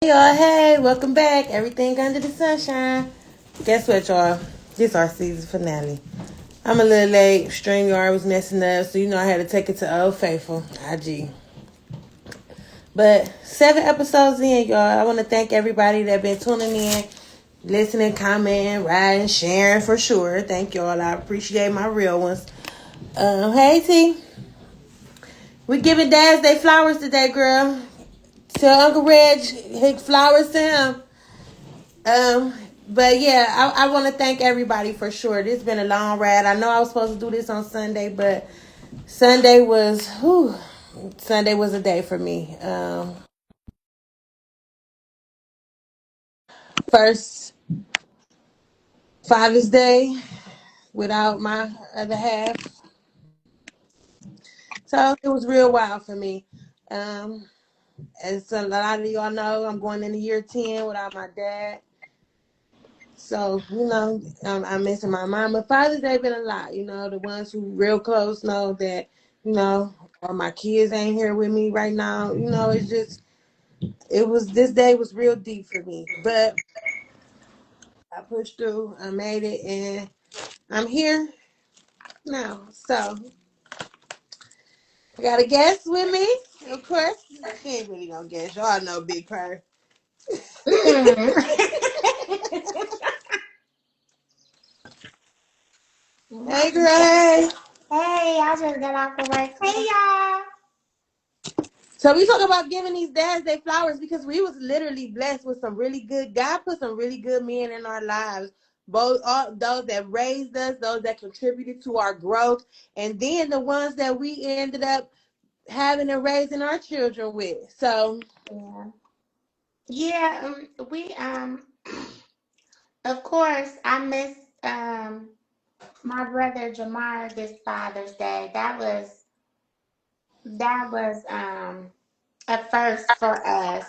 Y'all, hey, welcome back. Everything under the sunshine. Guess what, y'all? This our season finale. I'm a little late. StreamYard was messing up, so I had to take it to Old Faithful, IG. But 7 episodes in, y'all. I want to thank everybody that been tuning in, listening, commenting, writing, sharing for sure. Thank y'all. I appreciate my real ones. Hey T, we giving dads they flowers today, girl. Tell Uncle Reg his flowers to him. Um, but yeah, I want to thank everybody for sure. This has been a long ride. I know I was supposed to do this on Sunday, but Sunday was, whew, Sunday was a day for me. First Father's Day without my other half, so it was real wild for me. Um, as a lot of y'all know, I'm going into year 10 without my dad. So, I'm missing my mama. Father's Day been a lot. The ones who real close know that, or my kids ain't here with me right now. This day was real deep for me. But I pushed through, I made it, and I'm here now. So, I got a guest with me, of course. She ain't really gonna guess. Y'all know Big Purr. Hey, girl, hey. Hey, I just got off of work. Hey, y'all. So we talk about giving these dads their flowers because we was literally blessed with some really good. God put some really good men in our lives. Both all those that raised us, those that contributed to our growth, and then the ones that we ended up having and raising our children with. So Yeah, yeah. Of course, I missed my brother Jamar this Father's Day. That was a first for us.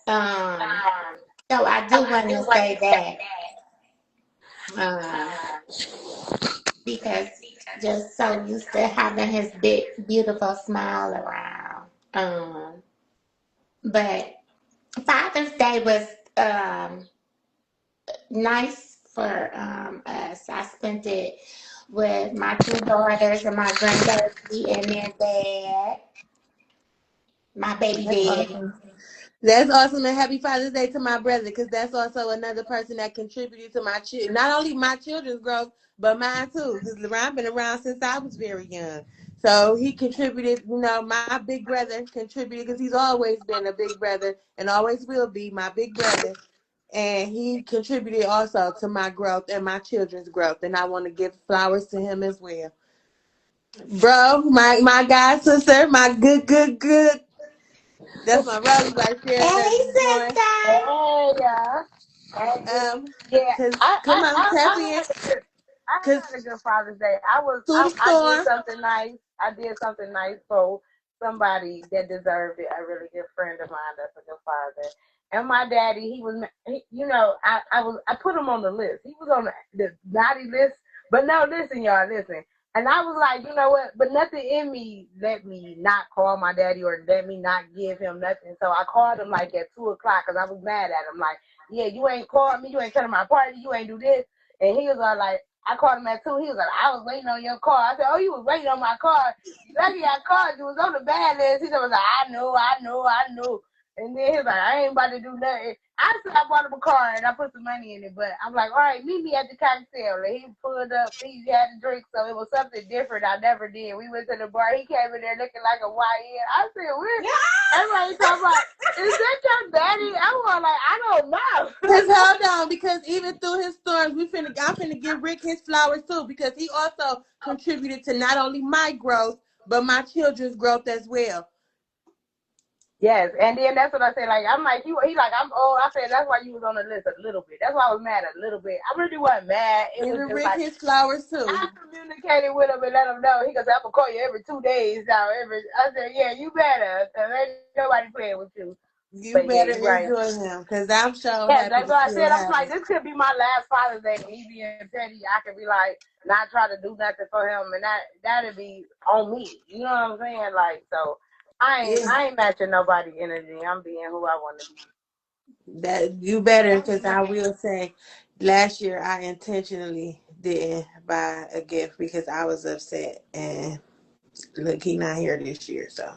Um, so I do want to say that because just so used to having his big beautiful smile around. But Father's Day was nice for us. I spent it with my two daughters and my grandbaby and their dad, my baby that's daddy. awesome. That's awesome, and happy Father's Day to my brother, because that's also another person that contributed to my not only my children's growth, but mine too. Because LeBron been around since I was very young, so he contributed. My big brother contributed because he's always been a big brother and always will be my big brother, and he contributed also to my growth and my children's growth. And I want to give flowers to him as well, bro. My god sister, my good. That's my Rosie right there. Hey, Join. sister. Hey, yeah. Hey, Um, yeah. cause I, come I, on, I, tap I in. had a good, I Cause had a good Father's Day. through the I did storm. something nice. I did something nice for somebody that deserved it. A really good friend of mine that's a good father. And my daddy, I put him on the list. He was on the naughty list. But no, listen, y'all, listen. And I was like, you know what? But nothing in me let me not call my daddy or let me not give him nothing. So I called him like at 2 o'clock because I was mad at him. Like, yeah, you ain't called me, you ain't come to my party, you ain't do this. And he was like, I called him at 2. He was like, I was waiting on your car. I said, oh, you was waiting on my car. Lucky I called you. It was on the bad list. He was like, I know. And then he was like, I ain't about to do nothing. I said I bought him a car and I put some money in it, but I'm like, all right, meet me at the cocktail. And he pulled up, he had a drink, so it was something different I never did. We went to the bar, he came in there looking like a YN. I said, where? Everybody talking about, is that your daddy? I was like, I don't Cause know. hold on, because even through his storms, I'm finna give Rick his flowers too, because he also contributed to not only my growth, but my children's growth as well. Yes, and then that's what I said. Like I'm like he like I'm old. I said that's why you was on the list a little bit. That's why I was mad a little bit. I really wasn't mad. It was Giving just Rick like his flowers too. I communicated with him and let him know. He goes, I'm gonna call you every 2 days now. I said, yeah, you better, cause ain't nobody playing with you. You But yeah, better you're right. enjoy him, cause I'm so Yes, happy that's to what I still said. I was have like, him. this could be my last Father's Day. Me being petty, I could be like, not try to do nothing for him, and that'd be on me. You know what I'm saying? Like, so I Yeah. ain't matching nobody energy. I'm being who I want to be. That you better, because I will say, last year I intentionally didn't buy a gift because I was upset, and look, he not here this year, so.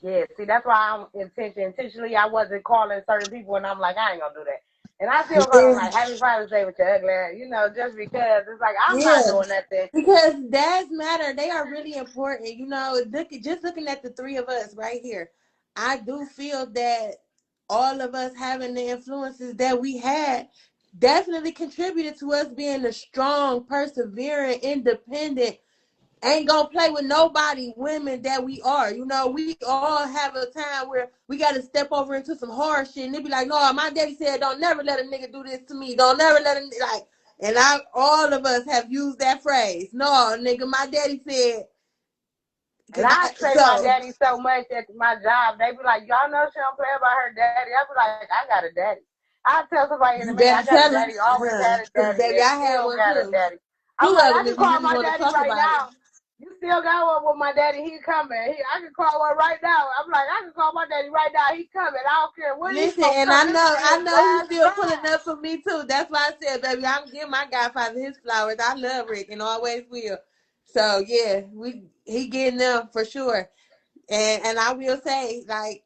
Yeah, see, that's why I'm intentionally. I wasn't calling certain people, and I'm like, I ain't gonna do that. And I still call them Yeah, like Happy Father's Day with your ugly ass, just because it's like I'm not yeah. doing nothing. Because dads matter. They are really important. Just looking at the three of us right here, I do feel that all of us having the influences that we had definitely contributed to us being a strong, persevering, independent, ain't gonna play with nobody women that we are. We all have a time where we gotta step over into some hard shit, and they be like, no, my daddy said don't never let a nigga do this to me. Don't never let him, like, and all of us have used that phrase. No, nigga, my daddy said, And cause I say my so daddy so much at my job, they be like, y'all know she don't play about her daddy. I be like, I got a daddy. I tell somebody in a you minute, I better got a tell him, daddy, always had a cause daddy, baby, and I had still one got a too. daddy. I'm Two like, of I them can if you call really my want to daddy talk right about it. now. You still got one with my daddy, he coming. I can call one right now. I'm like, I can call my daddy right now, he coming. I don't care when he's Listen, gonna and come. I This know, nigga I is know he's fast still pulling drive. up for me too. That's why I said, baby, I'm giving my godfather his flowers. I love Rick and always will. So yeah, he getting them for sure. And I will say, like,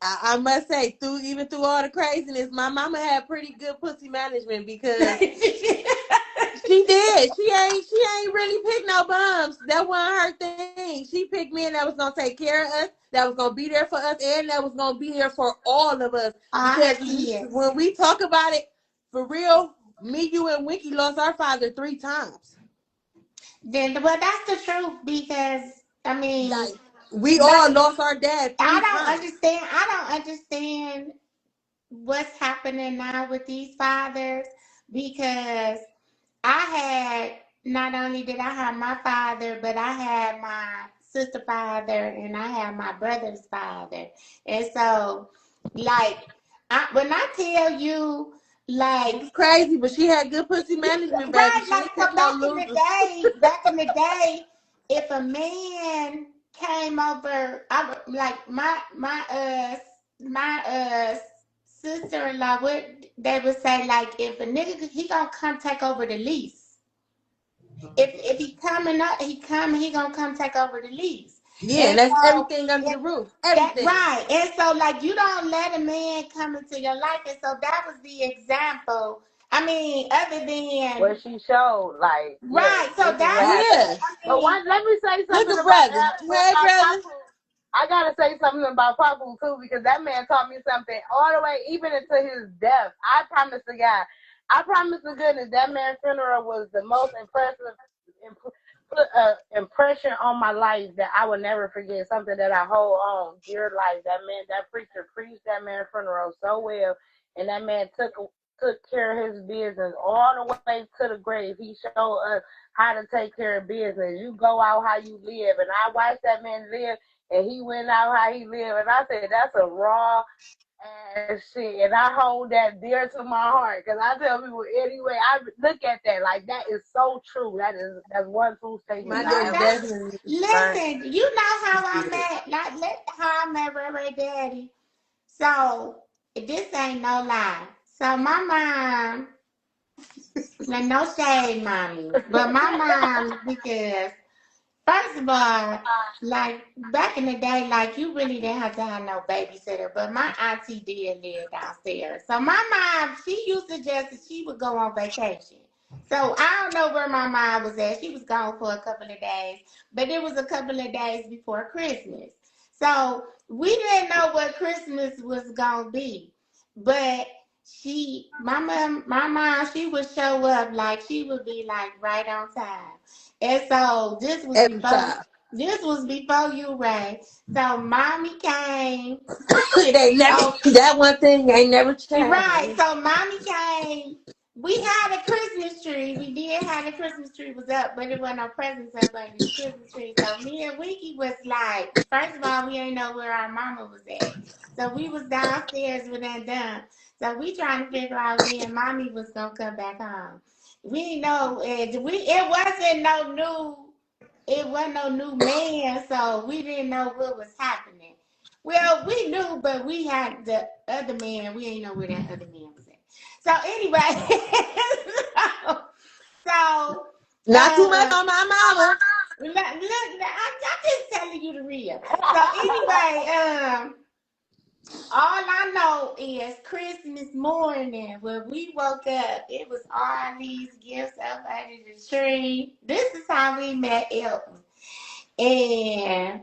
I must say, even through all the craziness, my mama had pretty good pussy management because she did. She ain't really picked no bums. That wasn't her thing. She picked men that was gonna take care of us, that was gonna be there for us, and that was gonna be here for all of us. All her Because kids. when we talk about it, for real, me, you, and Winky lost our father 3 times. Then, well, that's the truth because I mean, Like, we but all lost our dad I three don't times. understand. I don't understand what's happening now with these fathers because I had not only did I have my father, but I had my sister father and I had my brother's father. And so, like, when I tell you, It like, was crazy, but she had good pussy management, baby. right, She like, ain't so pick no losers. back in the day, if a man came over, like my sister-in-law would they would say like if a nigga he gonna come take over the lease. If he coming up, he gonna come take over the lease. Yeah, And and that's so everything under if the roof. that Everything. right. And so like you don't let a man come into your life. And so that was the example. I mean, other than What she showed, like, yes, right. So this is what that was happened. Yeah. I But mean, let me say Look something at about brother. Hey, about brother. Papu. I gotta say something about Papu too because that man taught me something all the way, even into his death. I promise to God, I promise to goodness, that man's funeral was the most impressive impression on my life that I will never forget. Something that I hold on dear life. That man, that preacher preached that man's funeral so well, and that man took care of his business all the way to the grave. He showed us how to take care of business. You go out how you live, and I watched that man live, and he went out how he lived, and I said that's a raw ass shit, and I hold that dear to my heart because I tell people anyway. I look at that like that is so true. That's one true statement My I daddy ever definitely learned. listen, you know how I did. met, how I met Ray Ray Daddy. So this ain't no lie. So my mom, like no shade, mommy, but my mom because first of all, like back in the day, like you really didn't have to have no babysitter, but my auntie did live downstairs. So my mom, she used to just she would go on vacation. So I don't know where my mom was at. She was gone for a couple of days, but it was a couple of days before Christmas. So we didn't know what Christmas was gonna be. But my mom, she would show up like she would be like right on time. And so Every time. this was before you, Ray. So mommy came. It ain't never, Oh, that one thing ain't never right. changed. So mommy came. We had a Christmas tree. We did have a Christmas tree was up, but it wasn't no presents up under the Christmas tree. So me and Winky was like, first of all, we ain't know where our mama was at. So we was downstairs with that done. So we trying to figure out when mommy was gonna come back home. We know it wasn't no new man, so we didn't know what was happening. Well, we knew, but we had the other man. We ain't know where that other man was at. So anyway, so Not too much on my mama. look, I'm just telling you the real. So anyway, all I know is Christmas morning when we woke up, it was all these gifts up under the tree. This is how we met Elton. And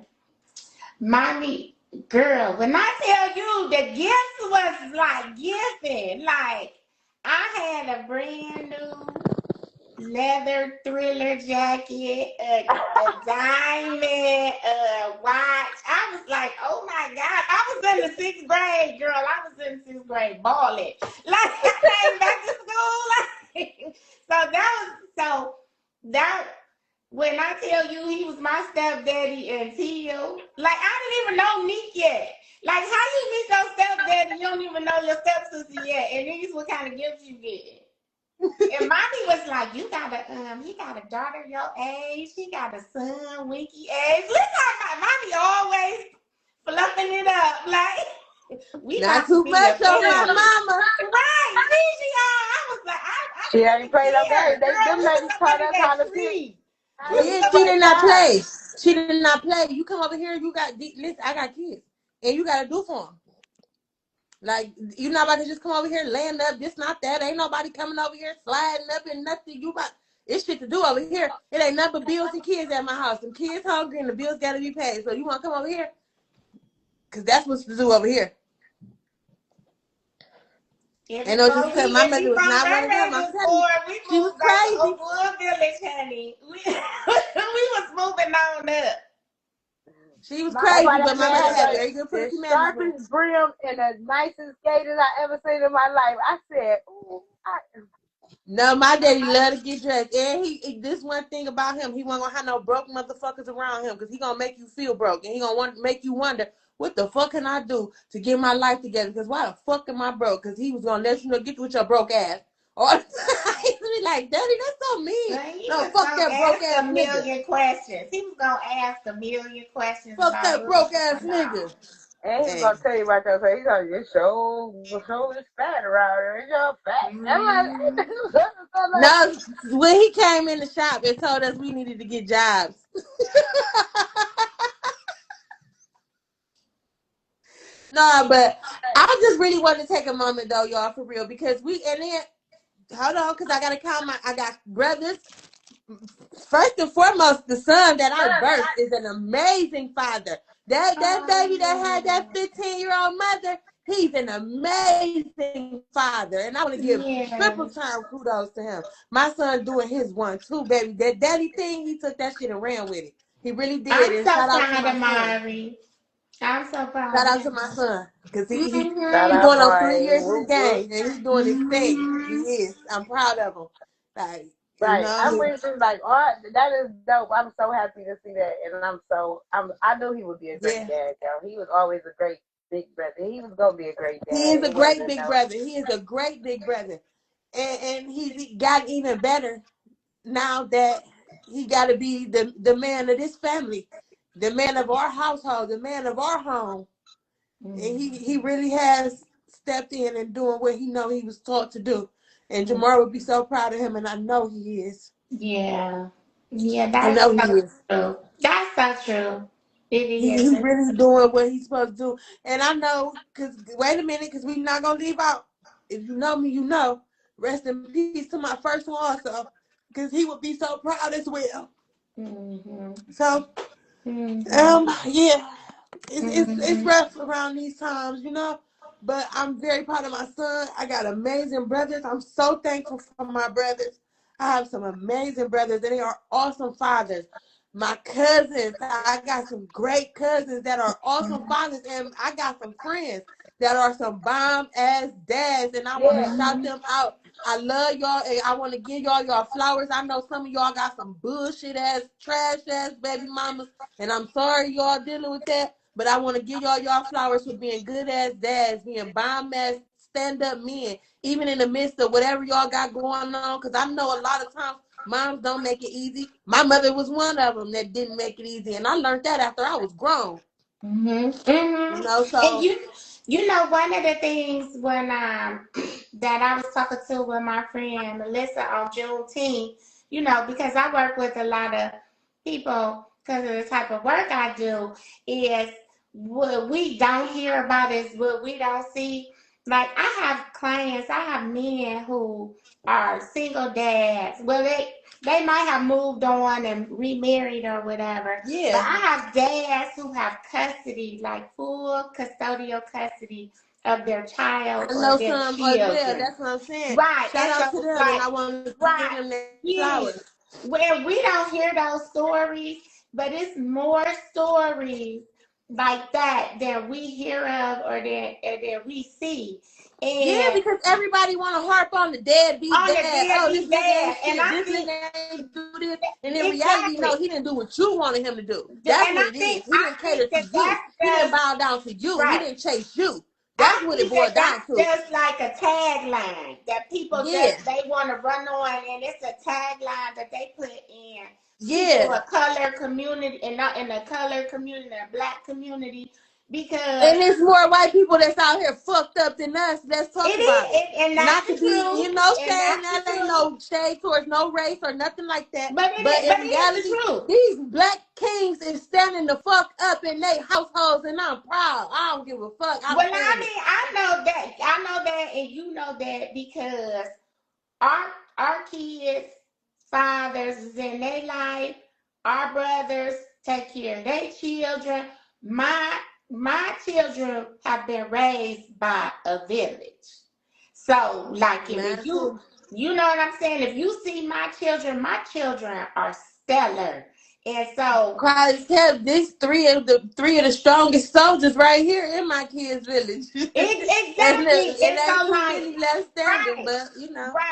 mommy, girl, when I tell you the gifts was like gifting, like I had a brand new leather Thriller jacket, a diamond, watch. I was like, oh my God. I was in the sixth grade, girl. I was in sixth grade balling. Like I came back to school. Like, so that when I tell you he was my stepdaddy until like I didn't even know Nick yet. Like how you meet your stepdaddy, you don't even know your stepsister yet, and these what kind of gifts you get. And mommy was like, you got he got a daughter your age, he got a son Winky age. Listen how mommy always fluffing it up. Like we Not about to too be much a on my family. mama. Right, see, I was like, I She didn't ain't even played no care. games. They Girl, them we was ladies up taught under us how that to pick. tree. How We to was Yeah, pick up she our under did not that tree. play. sides. She did not play. You come over here, you got listen. I got kids, and you got to do for them. Like you not about to just come over here laying up, this not that. Ain't nobody coming over here sliding up and nothing. You about it's shit to do over here. It ain't nothing but bills and kids at my house. Them kids hungry and the bills got to be paid. So you want to come over here? Cause that's what's to do over here. And no, just cause my If mother was before not one of them. Ray I'm was telling you, born, we she was moved back to crazy. Oakwood Village, honey. We we was moving on up. She was That's why crazy, but that my man mother had had very good the pussy management. sharpest brim and the nicest skaters I ever seen in my life. I said, ooh, No, my daddy love to get dressed. And this one thing about him, he wasn't gonna have no broke motherfuckers around him because he gonna make you feel broke. And he gonna make you wonder, what the fuck can I do to get my life together? Because why the fuck am I broke? Because he was gonna let you know, get with your broke ass. Or he used to be like, Daddy, that's so mean. But he No, was fuck gonna that broke ask ass a nigga. million questions. He was gonna ask a million questions Fuck about that what was broke ass going on. nigga. and he was Hey. gonna tell you about yourself. He's like, your show is fat around here. Your fat. I'm Mm-hmm. like, No, when he came in the shop and told us we needed to get jobs. No, but I just really want to take a moment though, y'all, for real, because and then hold on, because I got brothers. First and foremost, the son that I birthed is an amazing father. That baby that had that Oh, 15-year-old mother, he's an amazing father. And I want to give triple yes. time kudos to him. My son doing his one too, baby. That daddy thing, he took that shit and ran with it. He really did. I'm And so shout out to proud my of son. Mari. I'm so proud Shout of out to my him. son. Because shout he Mm-hmm. out, going on 3 boy. years in the Whoop, whoop. game. And he's doing his thing. He Mm-hmm. is. I'm proud of him. Like, you Right. I'm know, really just like, oh, that is dope. I'm so happy to see that, and I knew he would be a great yeah. dad. Though he was always a great big brother. He was gonna be a great He dad. is a It great wasn't big no. brother. He is a great big brother. And he's gotten even better now that he got to be the man of this family, the man of our household, the man of our home. And he really has stepped in and doing what he know he was taught to do. And Mm-hmm. Jamar would be so proud of him, and I know he is. Yeah. Yeah, I that's know he so is. true. That's so true. It He is. really doing what he's supposed to do. And I know, because, wait a minute, because we're not going to leave out. If you know me, you know. Rest in peace to my first one also. Because he would be so proud as well. Mm-hmm. So, Mm-hmm. yeah. It's Mm-hmm. rough around these times, you know. But I'm very proud of my son. I got amazing brothers. I'm so thankful for my brothers. I have some amazing brothers, and they are awesome fathers. My cousins, I got some great cousins that are awesome fathers, and I got some friends that are some bomb ass dads, and I want to Yeah. shout them out. I love y'all, and I want to give y'all flowers. I know some of y'all got some bullshit ass, trash ass baby mamas, and I'm sorry y'all dealing with that. But I want to give y'all flowers for being good ass dads, being bomb ass stand up men, even in the midst of whatever y'all got going on. Because I know a lot of times moms don't make it easy. My mother was one of them that didn't make it easy, and I learned that after I was grown. Mm-hmm. And So you know, one of the things when that I was talking to with my friend Melissa on Juneteenth, you know, because I work with a lot of people because of the type of work I do, is what we don't hear about is what we don't see. Like I have clients, I have men who are single dads. Well, they might have moved on and remarried or whatever. But yeah, I have dads who have custody, like full custodial custody of their child I or know their some as well. children. That's what I'm saying. Right. Shout And out to so, them, and like, I want to give them right. their Yes. flowers. Where we don't hear those stories, but it's more stories like that we hear of or that we see. Yeah, And because everybody want to harp on the deadbeat on the dad. Oh, this deadbeat nigga ain't dad. And shit. I This think nigga ain't do this. And in reality, no, he exactly. didn't do what you wanted him to do. That's And what it is. He I didn't cater think to that you. that's He didn't just bow down to you. He right. didn't chase you. That's I what it think that boiled down that's to. just like a tagline that people Yeah, just they want to run on, and it's a tagline that they put in people yeah. of color community and not in the color community, the black community, because And there's more white people that's out here fucked up than us. Let's it talk about it. is, and that's Not to the be, truth, and shade. that's the That ain't truth. no shade towards no race or nothing like that. But But but in it is the reality, truth. these black kings is standing the fuck up in their households, and I'm proud. I don't give a fuck. I'm Well, saying it. I know that, and you know that because our our kids' fathers is in their life. Our brothers take care of their children. My children have been raised by a village. So, like, if Man, too. you know what I'm saying. If you see my children are stellar, and so Cause have these three of the strongest soldiers right here in my kids' village, and exactly. it And ain't so, too like, many left standing. right, But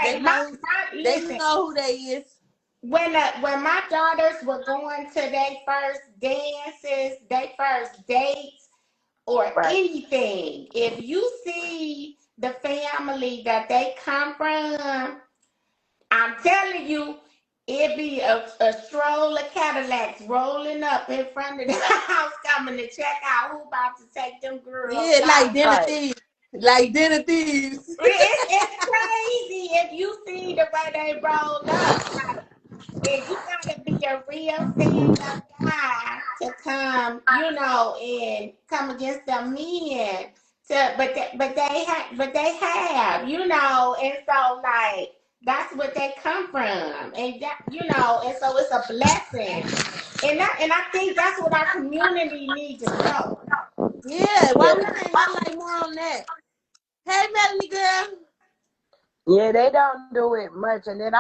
they right. know they Listen. know who they is. When my daughters were going to their first dances, their first dates, or Right. anything, if you see the family that they come from, I'm telling you, it be a stroll of Cadillacs rolling up in front of the house coming to check out who about to take them girls Yeah, like out. dinner Right. thieves. Like dinner thieves. It's crazy if you see the way they roll up. And you gotta be a real stand-up guy to come, and come against them men. But they have, and so like that's what they come from, and and so it's a blessing, and I think that's what our community needs to know. Yeah, why we Yeah. can't highlight more on that? Hey, Melanie girl. Yeah, they don't do it much, and then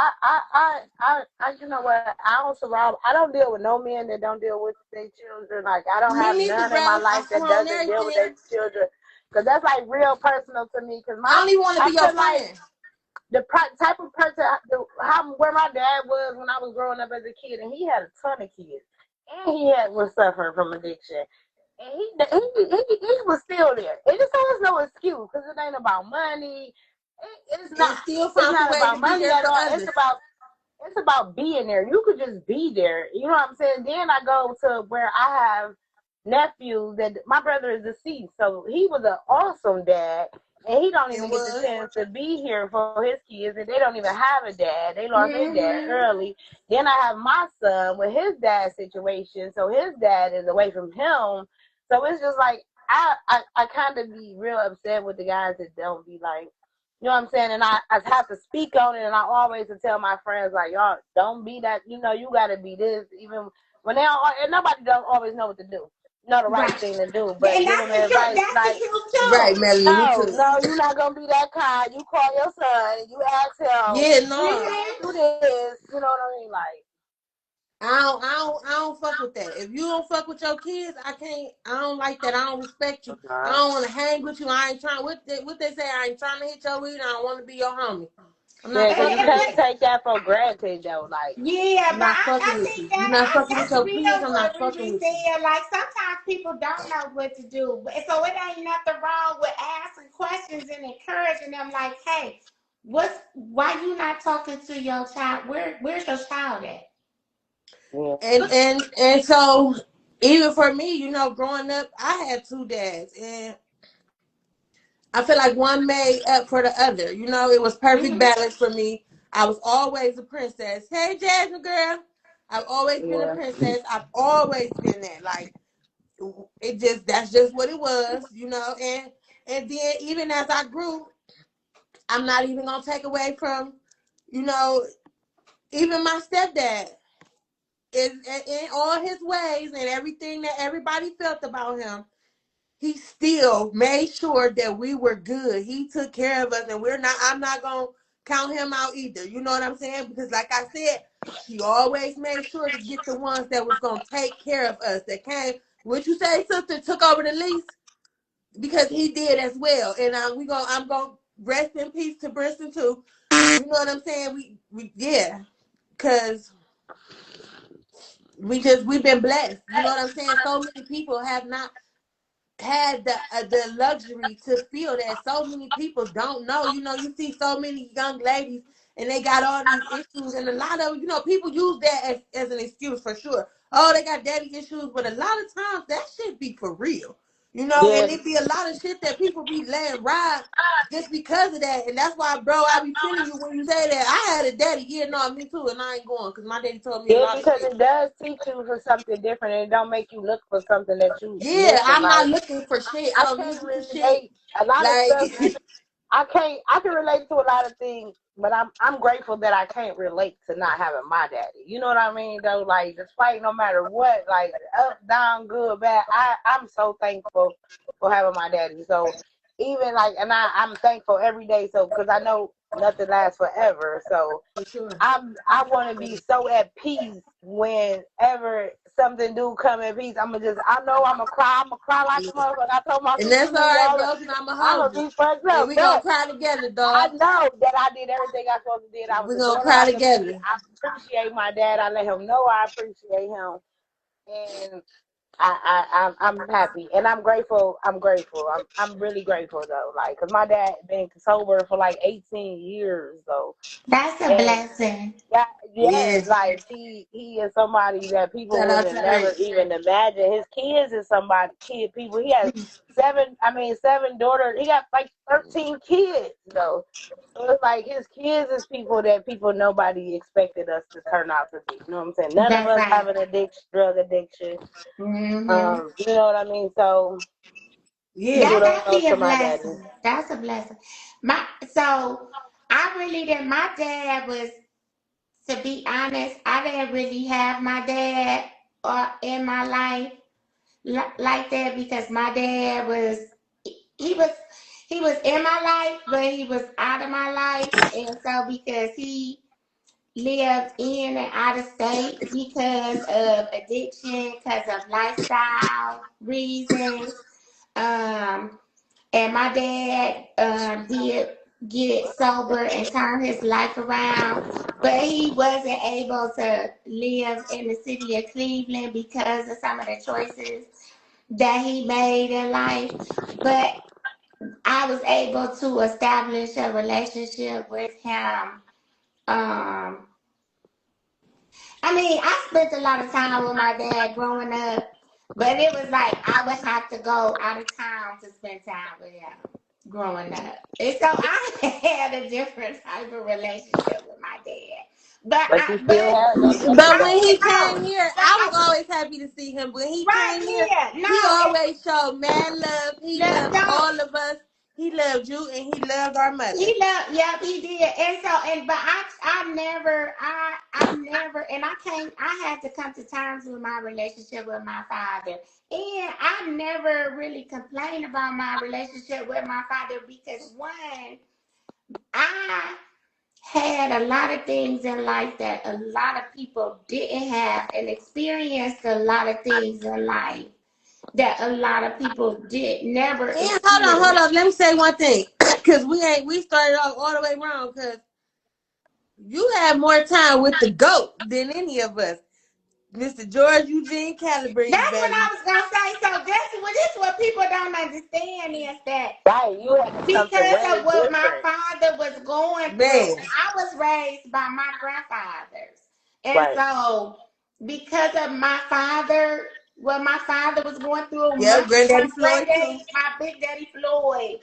you know what? I don't surround. I don't deal with no men that don't deal with their children. Like I don't Me have neither, none in my bro. I life that swear on doesn't deal with their everything. children, because that's like real personal to me. Because I don't even want to I be your feel like friend. type of person, where my dad was when I was growing up as a kid, and he had a ton of kids, and was suffering from addiction. And he was still there. And so there's no excuse because it ain't about money. It's And not. still It's found a not way about to be money there at for all. others. It's about being there. You could just be there. You know what I'm saying? Then I go to where I have nephews that my brother is deceased, so he was an awesome dad, and he don't It even get the was. chance to be here for his kids, and they don't even have a dad. They lost their dad Mm-hmm. early. Then I have my son with his dad's situation, so his dad is away from him. So it's just like I kind of be real upset with the guys that don't be like, you know what I'm saying? And I have to speak on it, and I always tell my friends, like, y'all, don't be that, you got to be this, even when and nobody don't always know what to do, know the right Right. thing to do, but And give that's them the truth. advice, That's the like, truth Right, too. Melanie. Me no, too. no, you're not going to be that kind. You call your son, and you ask him, Yeah, no. do this, you know what I mean? Like, I don't fuck with that. If you don't fuck with your kids, I can't. I don't like that. I don't respect you. I don't want to hang with you. I ain't trying. What they say? I ain't trying to hit your weed. I don't want to be your homie. I'm yeah, not because you fucking with can't you. take that for granted, though. Like, Yeah, I'm but not I fucking with think you. You're not fucking with that's your kids. real I'm what not fucking Riri with you. said. Like sometimes people don't know what to do, so it ain't nothing wrong with asking questions and encouraging them. Like, hey, why you not talking to your child? Where's your child at? yeah. And so even for me, you know, growing up, I had two dads, and I feel like one made up for the other. You know, it was perfect Mhm. balance for me. I was always a princess. Hey, Jasmine girl. I've always been a Yeah. princess. I've always been that. Like it just that's just what it was, you know. And then even as I grew, I'm not even gonna take away from, you know, even my stepdad is in all his ways and everything that everybody felt about him. He still made sure that we were good. He took care of us, and I'm not gonna count him out either. You know what I'm saying? Because like I said, he always made sure to get the ones that was gonna take care of us. That came, what you say, sister, took over the lease, because he did as well. And I'm gonna rest in peace to Briston too. You know what I'm saying? We yeah, because we've been blessed. You know what I'm saying? So many people have not had the luxury to feel that. So many people don't know. You know, you see so many young ladies and they got all these issues, and a lot of, you know, people use that as an excuse for sure. Oh, they got daddy issues, but a lot of times that shit be for real. You know, and Yeah. it be a lot of shit that people be letting ride just because of that. And that's why, bro, I be feeling you when you say that. I had a daddy, yeah, no, me too, and I ain't going because my daddy told me a Yeah, lot of because shit. it does teach you for something different, and it don't make you look for something that you Yeah, missing. I'm not Like, looking for shit. I I don't can't need you for shit. relate a lot of stuff. Like, I can relate to a lot of things, but I'm grateful that I can't relate to not having my daddy. You know what I mean? Though, like, despite no matter what, like up, down, good, bad, I'm so thankful for having my daddy. So even like, and I'm thankful every day. So because I know nothing lasts forever. So for sure. I want to be so at peace whenever something do come in peace. I know I'm gonna cry like a motherfucker. I told my And sister that's all right, y'all, bro, because I'm going to I'm hold gonna you. be fucked And up, we going but to cry together, I dog. know that I did everything I supposed to do. I was we the going to daughter cry I could be. together. I appreciate my dad. I let him know I appreciate him, and I'm happy and I'm grateful. I'm really grateful though. Like, cause my dad been sober for like 18 years though, That's a and blessing. yeah, Yeah. yes, like he is somebody that people Shout would out have to never Ray. even imagined. His kids is somebody kid people. He has seven daughters. He got like 13 kids though. So it's like his kids is people that people nobody expected us to turn out to be. You know what I'm saying? None of That's us right. have an addiction, drug addiction. Hmm. You know what I mean? So Yeah. That's kudos actually to a my daddy. blessing. That's a blessing. So I really didn't. My dad was, to be honest, I didn't really have my dad in my life like that, because my dad was he was he was in my life, but he was out of my life, and so because he lived in and out of state because of addiction, because of lifestyle reasons. Um, and my dad did get sober and turn his life around, but he wasn't able to live in the city of Cleveland because of some of the choices that he made in life. But I was able to establish a relationship with him. Um, I mean, I spent a lot of time with my dad growing up, but it was like I would have to go out of town to spend time with him growing up. And so I had a different type of relationship with my dad. But But you I still but have that But different when I he didn't came know. here, But I was I always happy to see him. When he right, came here, yeah. he No, it always showed mad love. He loved no. all of us. He loved you, and he loved our mother. He loved, yep, he did. And so, but I never, and I came, I had to come to terms with my relationship with my father. And I never really complained about my relationship with my father because, one, I had a lot of things in life that a lot of people didn't have, and experienced a lot of things in life that a lot of people did never And experience. hold on. Let me say one thing, because we started off all the way wrong. Because you had more time with the goat than any of us, Mr. George Eugene Calabrese, That's what I baby. was gonna say. So this what people don't understand is that right. You had something because way of what my different. father was going through, Man, I was raised by my grandfathers, and Right. so because of my father. what my father was going through. Yeah, My Granddaddy Floyd too. granddaddy, my Big Daddy Floyd,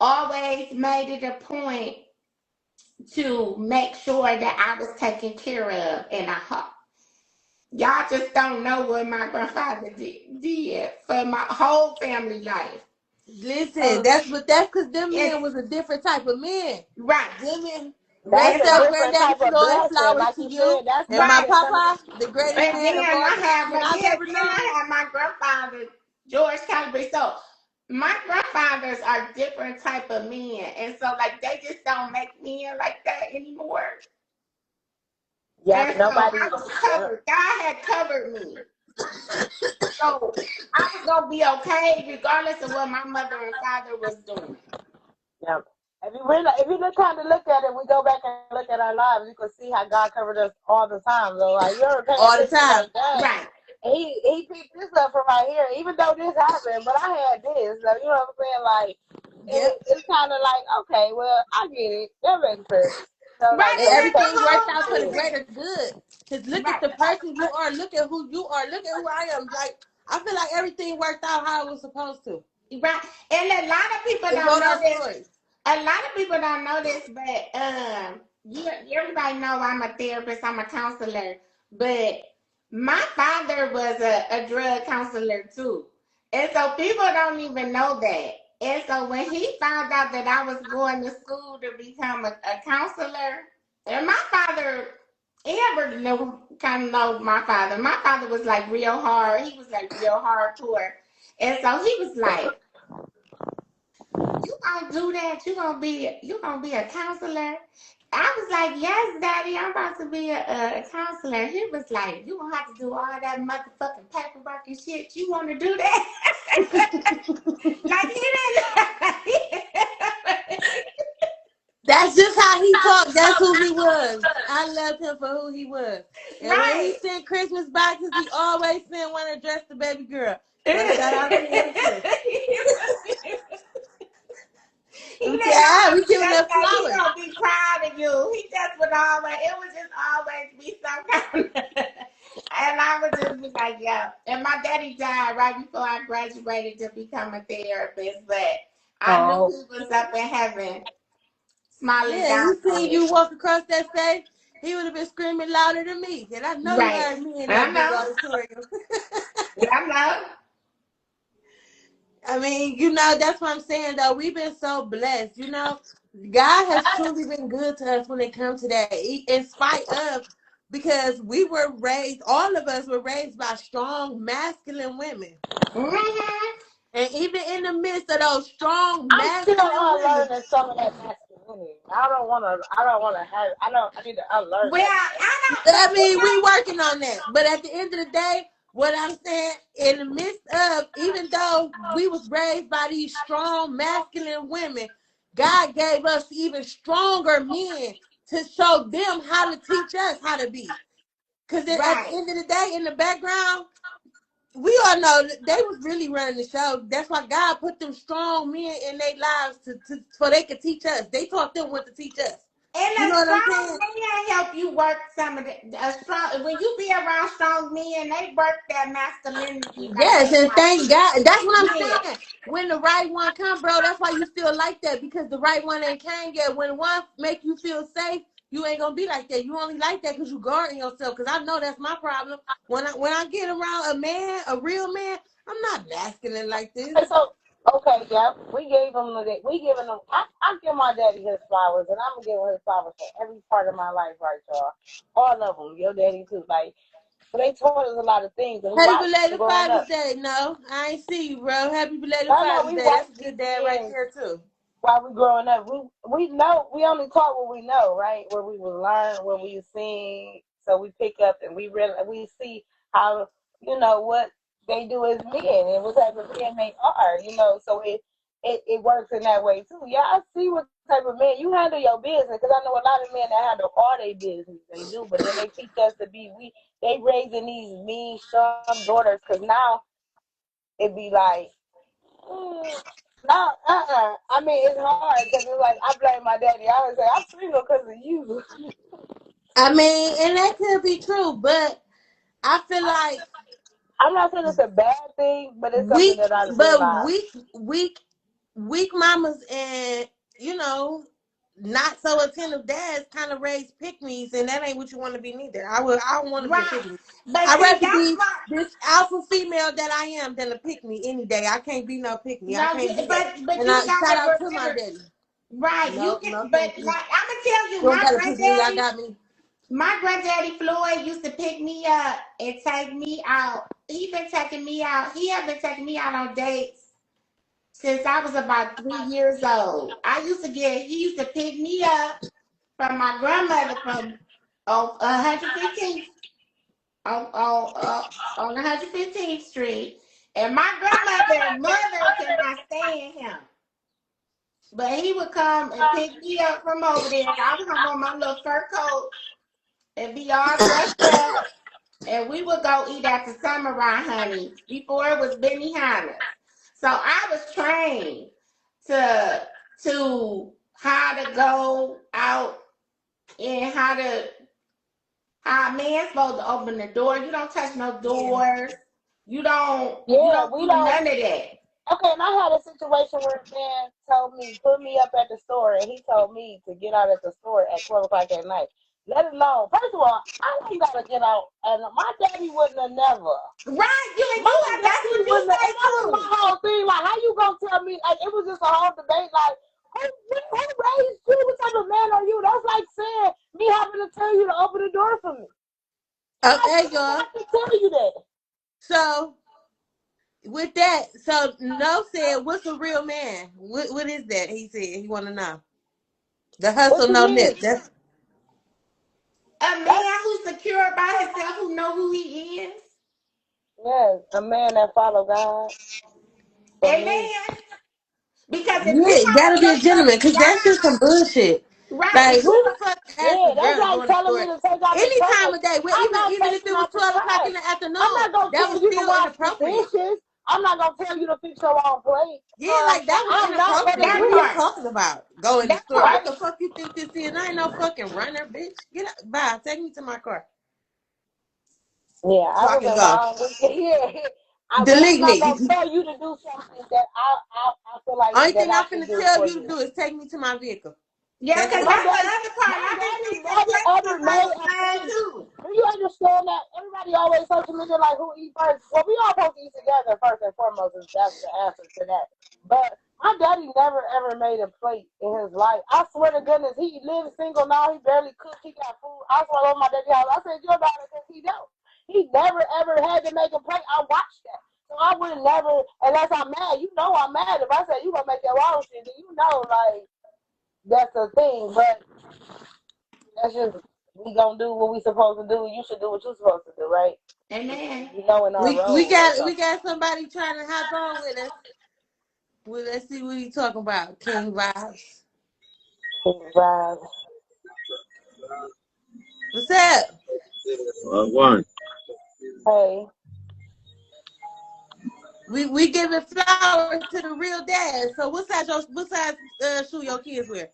always made it a point to make sure that I was taken care of, and I hope y'all just don't know what my grandfather did for my whole family life. Listen, So that's because them men it's was a different type of men. right. Them men, That's rest And a so up, different Granddaddy type of Floyd. blessing. Flowers Like to you you. said, that's And my right. something coming. papa, the greatest And man of all men I've ever then known. I have my grandfather, George Calibre. So my grandfathers are different type of men. And so like they just don't make men like that anymore. Yep, And so nobody. I was Yep, covered. God had covered me. So I was gonna be okay regardless of what my mother and father was doing. yep. If you look kind of look at it, we go back and look at our lives. You can see how God covered us all the time. So like you ever pay All the attention, time. like dang, Right. he picked this up from right here, even though this happened, but I had this. Like, you know what I'm saying? Like Yep. it's kind of like okay, well I get it. That makes sense. So like Right, And so it we makes take a everything worked whole out for lot the of yeah. sense. greater good. Because look at Right. the person you are. Look at who you are. Look at who I am. Like, I feel like everything worked out how it was supposed to. Right. And a lot of people They don't wrote know our this. stories. A lot of people don't know this, but everybody know I'm a therapist, I'm a counselor. But my father was a drug counselor too. And so people don't even know that. And so when he found out that I was going to school to become a counselor, and my father ever know kind of know my father. My father was like real hard. He was like real hardcore. And so he was like, you gonna do that? You gonna be a counselor? I was like, yes, Daddy, I'm about to be a counselor. He was like, you gonna have to do all that motherfucking paperwork and shit. You wanna do that? Like he didn't. That's just how he talked. That's who he was. I loved him for who he was. And when he Right. sent Christmas boxes, he always sent one addressed to baby girl. So shout out to him too. He We didn't said, ah, we always giving just up say he flowers. gonna be proud of you. He just would always, it would just always be some kind of, and I would just be like, yeah. And my daddy died right before I graduated to become a therapist, but I knew Oh, he was up in heaven, smiling Yeah, down he on seen me. you walk across that stage. He would have been screaming louder than me. And I know he Right. heard me in I that big know. auditorium. I know. I mean, that's what I'm saying, though. We've been so blessed. God has truly been good to us when it comes to that. In spite of, because all of us were raised by strong, masculine women. Mm-hmm. And even in the midst of those strong, I'm still masculine women, unlearning some of that masculinity. I don't want to. I don't want to have. I don't. I need to unlearn Well, that. I don't, I but mean, we working on that. But at the end of the day, what I'm saying, in the midst of, even though we was raised by these strong, masculine women, God gave us even stronger men to show them how to teach us how to be. Because at the right. end of the day, in the background, we all know that they was really running the show. That's why God put them strong men in their lives so they could teach us. They taught them what to teach us. And You know a what I'm strong saying? man help you work some of the a strong. When you be around strong men, they work that masculinity like Yes, they and got thank to. God. That's what I'm Yeah, saying. When the right one come, bro, that's why you still like that, because the right one ain't came yet. When one make you feel safe, you ain't gonna be like that. You only like that because you guarding yourself. Because I know that's my problem. When I get around a man, a real man, I'm not masculine like this. Okay, so okay, yeah, we gave him the. We giving him. I give my daddy his flowers, and I'm gonna give him his flowers for every part of my life, right, y'all. All of them. Your daddy too. Like, so they taught us a lot of things, and we Happy watched them belated growing Father's up. Day. No, I ain't see you, bro. Happy belated No, no, Father's we Day. That's watched a these good dad right things there too. while we growing up. We know we only taught what we know, right? Where we will learn, where we sing, so we pick up and we see how what they do as men and what type of men they are, So it works in that way too. Yeah, I see what type of man you handle your business because I know a lot of men that handle all their business they do, but then they teach us to be they raising these mean, strong daughters because now it be like no, I mean, it's hard because it's like I blame my daddy. I always say I'm single because of you. I mean, and that could be true, but I feel like I'm not saying it's a bad thing, but it's something that I realized. Weak mamas and not so attentive dads kind of raise pick-me's, and that ain't what you want to be neither. I don't want to be a Right. pick-me. But I'd see, rather that's be why. this alpha female that I am than a pick-me any day. I can't be no pick-me. I No, can't be that. but And you I shout gotta out to my remember, daddy. right? You No, can, no, but thank you. like I'm gonna tell you, You don't gotta pick me. I got me. my granddaddy Floyd used to pick me up and take me out. He been taking me out. He had been taking me out on dates since I was about 3 years old. He used to pick me up from my grandmother from 115th on 115th Street, and my grandmother and mother cannot stand him. But he would come and pick me up from over there. I would have on my little fur coat and be all dressed up. And we would go eat at the Samurai Honey before it was Benihana's. So I was trained to how to go out and how a man's supposed to open the door. You don't touch no doors. You don't We do don't. none of that. Okay, and I had a situation where a man told me, put me up at the store, and he told me to get out at the store at 12 o'clock at night. Let it alone. First of all, I ain't got to get out, and my daddy wouldn't have never. Right, that's Daddy what you wouldn't have, say and that was my too. whole thing. Like, how you gonna tell me? Like, it was just a whole debate. Like, who raised you? What type of man are you? That's like saying me having to tell you to open the door for me. Okay, y'all. I have to tell you that. So with that, so No said, "What's a real man? What is that?" He said he want to know. The hustle, no nip. That's A man who's secure by himself, who know who he is. Yes, a man that follow God. Amen. Because if you yeah, gotta follow be a gentleman, yourself, cause that's just some bullshit. right? Like, If who you the fuck asked Yeah, a that's girl to go like in the telling store me to take out the any time trash. of day? Well, I'm not even if taking it was out the 12 o'clock in trash. the I'm afternoon, not gonna that tell was you to still wash the inappropriate. dishes. I'm not gonna tell you to fix your own plate. Yeah, like that was I'm not gonna inappropriate. that What are do you that. part, talking about? Go in the that store. What part, the fuck you think this is? I ain't no fucking runner, bitch. Get up, bye. Take me to my car Yeah, so I I was can go. involved. Yeah, but I'm Delete not gonna me. tell you to do something that I feel like Only that thing I I'm can finna do tell for you to you. do is take me to my vehicle. yeah. That's Because it. My that's the daddy, other part. my I've been daddy fixing never plates ever since I made was a nine plate. too. Do you understand that? Everybody always social media like who eat first. Well, we all supposed to eat together first and foremost. That's the answer to that. But my daddy never ever made a plate in his life. I swear to goodness, he lives single now. He barely cooks. He got food. I swear on my daddy house. I said your daughter because he don't. He never ever had to make a plate. I watched that. So I would never, unless I'm mad. You know I'm mad. If I say you gonna make that wrong shit, then you know like that's a thing. But that's just we gonna do what we supposed to do. You should do what you're supposed to do, right? Amen. You know, in our We role or got we something. got somebody trying to hop on with us. Well, let's see what he talking about. King vibes. Right. What's up? One. Hey, We giving flowers to the real dad. So what size shoe your kids wear?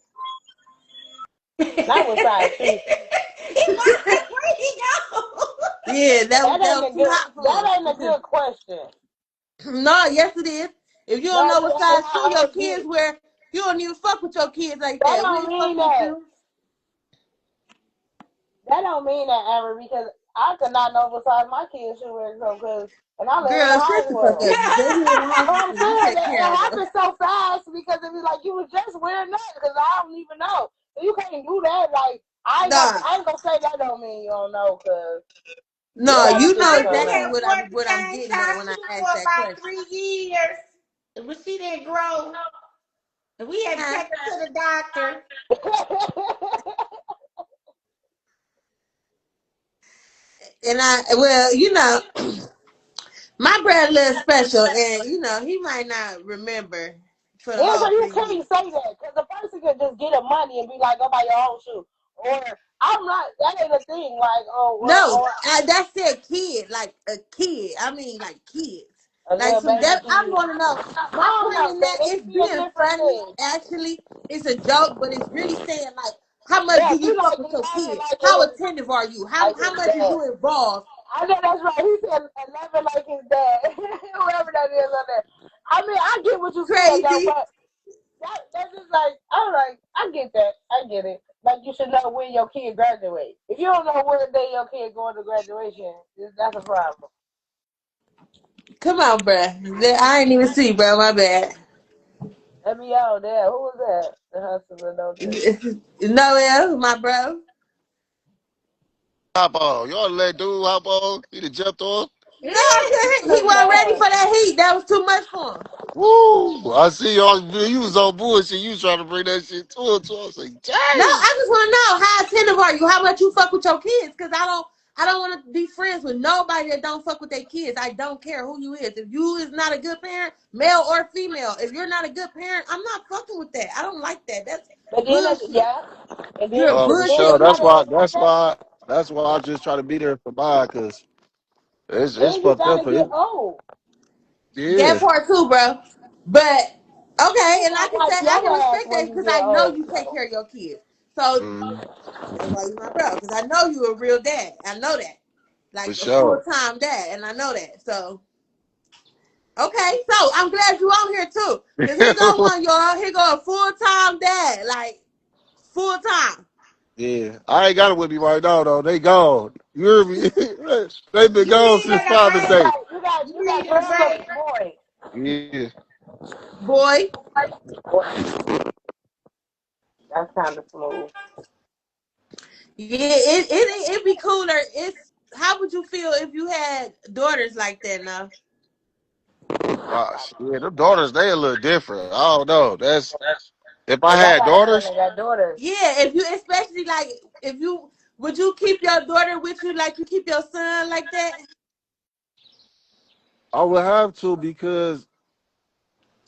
not what size shoes. He was like, where he go? Yeah, That that ain't was a too good. hot for That ain't a him. good question. No, yes it is. If you don't No, know you what and size shoe I your always kids get. wear, you don't even fuck with your kids like That that. We don't ain't mean fucking with that. you. That don't mean that, Amber, because I could not know what size my kids should wear because, and I live in Girl, a shut the fuck household. up. The baby in the But hospital. I'm You saying take that care it of them. happened so fast because it was like you was just wearing that because I don't even know. So you can't do that. Like Nah. I ain't gonna say that don't mean you don't know because you No, Yeah, gotta you figure know my something auntie exactly had out. wore the what I'm same getting at size when I shoe ask for that about question. 3 years. But she didn't grow. And we had to Huh? take her to the doctor. And my brother a little special, and he might not remember for the Yeah, so whole you 3 years. can't say that because the person could just get a money and be like, go buy your own shoe. Or I'm not. That ain't a thing. Like, oh well, No, or that's their kid, like a kid. I mean, like kids. a Like little some baby that I'm kid. going to know. I My don't point know. in That that it is could be a being different funny. thing. Actually, it's a joke, but it's really saying like, how much Yeah, do be you fuck like with your acting kids? like it How was attentive are you? How like how it's much is bad. you involved I know that's right. He said 11 like his dad. Whoever that is on there. I mean, I get what you said though, Crazy. but that's just like I'm like, I get that. I get it. Like you should know when your kid graduate. If you don't know what day your kid going to graduation, that's a problem. Come on, bruh. I ain't even see, bro. My bad. Let me out there. Who was that? The hustler, don't you? Noel, my bro. Hop on. Y'all let dude hop on. He done jumped on. No, Yeah, he he was wasn't ready mad. for that heat. That was too much for him. Woo! I see y'all. You was on bullshit. You was trying to bring that shit to him. So I was like, No, dang. I just want to know how attentive are you? How much you fuck with your kids? Because I don't want to be friends with nobody that don't fuck with their kids. I don't care who you is. If you is not a good parent, male or female, if you're not a good parent, I'm not fucking with that. I don't like that. That's But then, bullshit. yeah, and You're a then, For then sure. you bullshit That's nigga. why. gotta, That's why. That's why I just try to be there for mine because it's and you fucked up gotta for get it. old. That Yeah. part too, bro. But okay, You and I gonna can say wipe I can your ass respect that when you because get I know old. you take So care of your kids. So Mm, that's why you my bro. Because I know you a real dad. I know that. for Like a full sure. time dad, and I know that. So okay, so I'm glad you on here too. Cause here go one, y'all. Here go a full time dad, like full time. Yeah. I ain't got it with me right now though. They gone. You hear me? They been You gone needed since a Father's you break. Day. got, you got, You you got needed a girls or break. boys. Yeah. Boy, That's kind of smooth. yeah, it be cooler. It's how would you feel if you had daughters like that now? Gosh, yeah, them daughters, they a little different. I don't know. That's if I Cause I had got a friend daughters, that got daughters. Yeah, if you especially like if you would you keep your daughter with you like you keep your son like that? I would have to because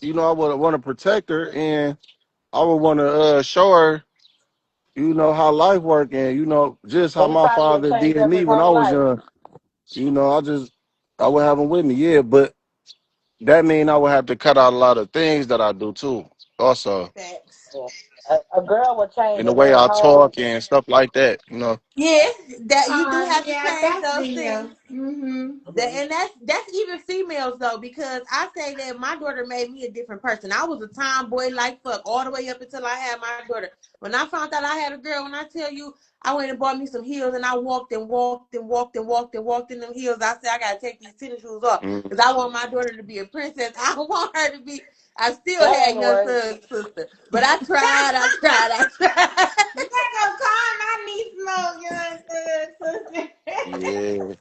I would want to protect her and I would want to show her, how life work and just So how he my probably would father change did up me his when I whole was life. young. I would have him with me, yeah, but that mean I would have to cut out a lot of things that I do too. Also, Facts. Yeah. A girl would change in the a way man I whole. talk and stuff like that. Yeah, that you do have to Yeah, change that's those real. things. Mm-hmm. Mhm. And that's even females though, because I say that my daughter made me a different person. I was a tomboy like fuck all the way up until I had my daughter. When I found out I had a girl, when I tell you I went and bought me some heels and I walked and walked and walked and walked and walked in them heels, I said I gotta take these tennis shoes off Mm. because I want my daughter to be a princess. I want her to be. I still That had ain't young work. son's sister, but I tried. I tried. I tried. You better go call my niece Mo, young sister. Yeah,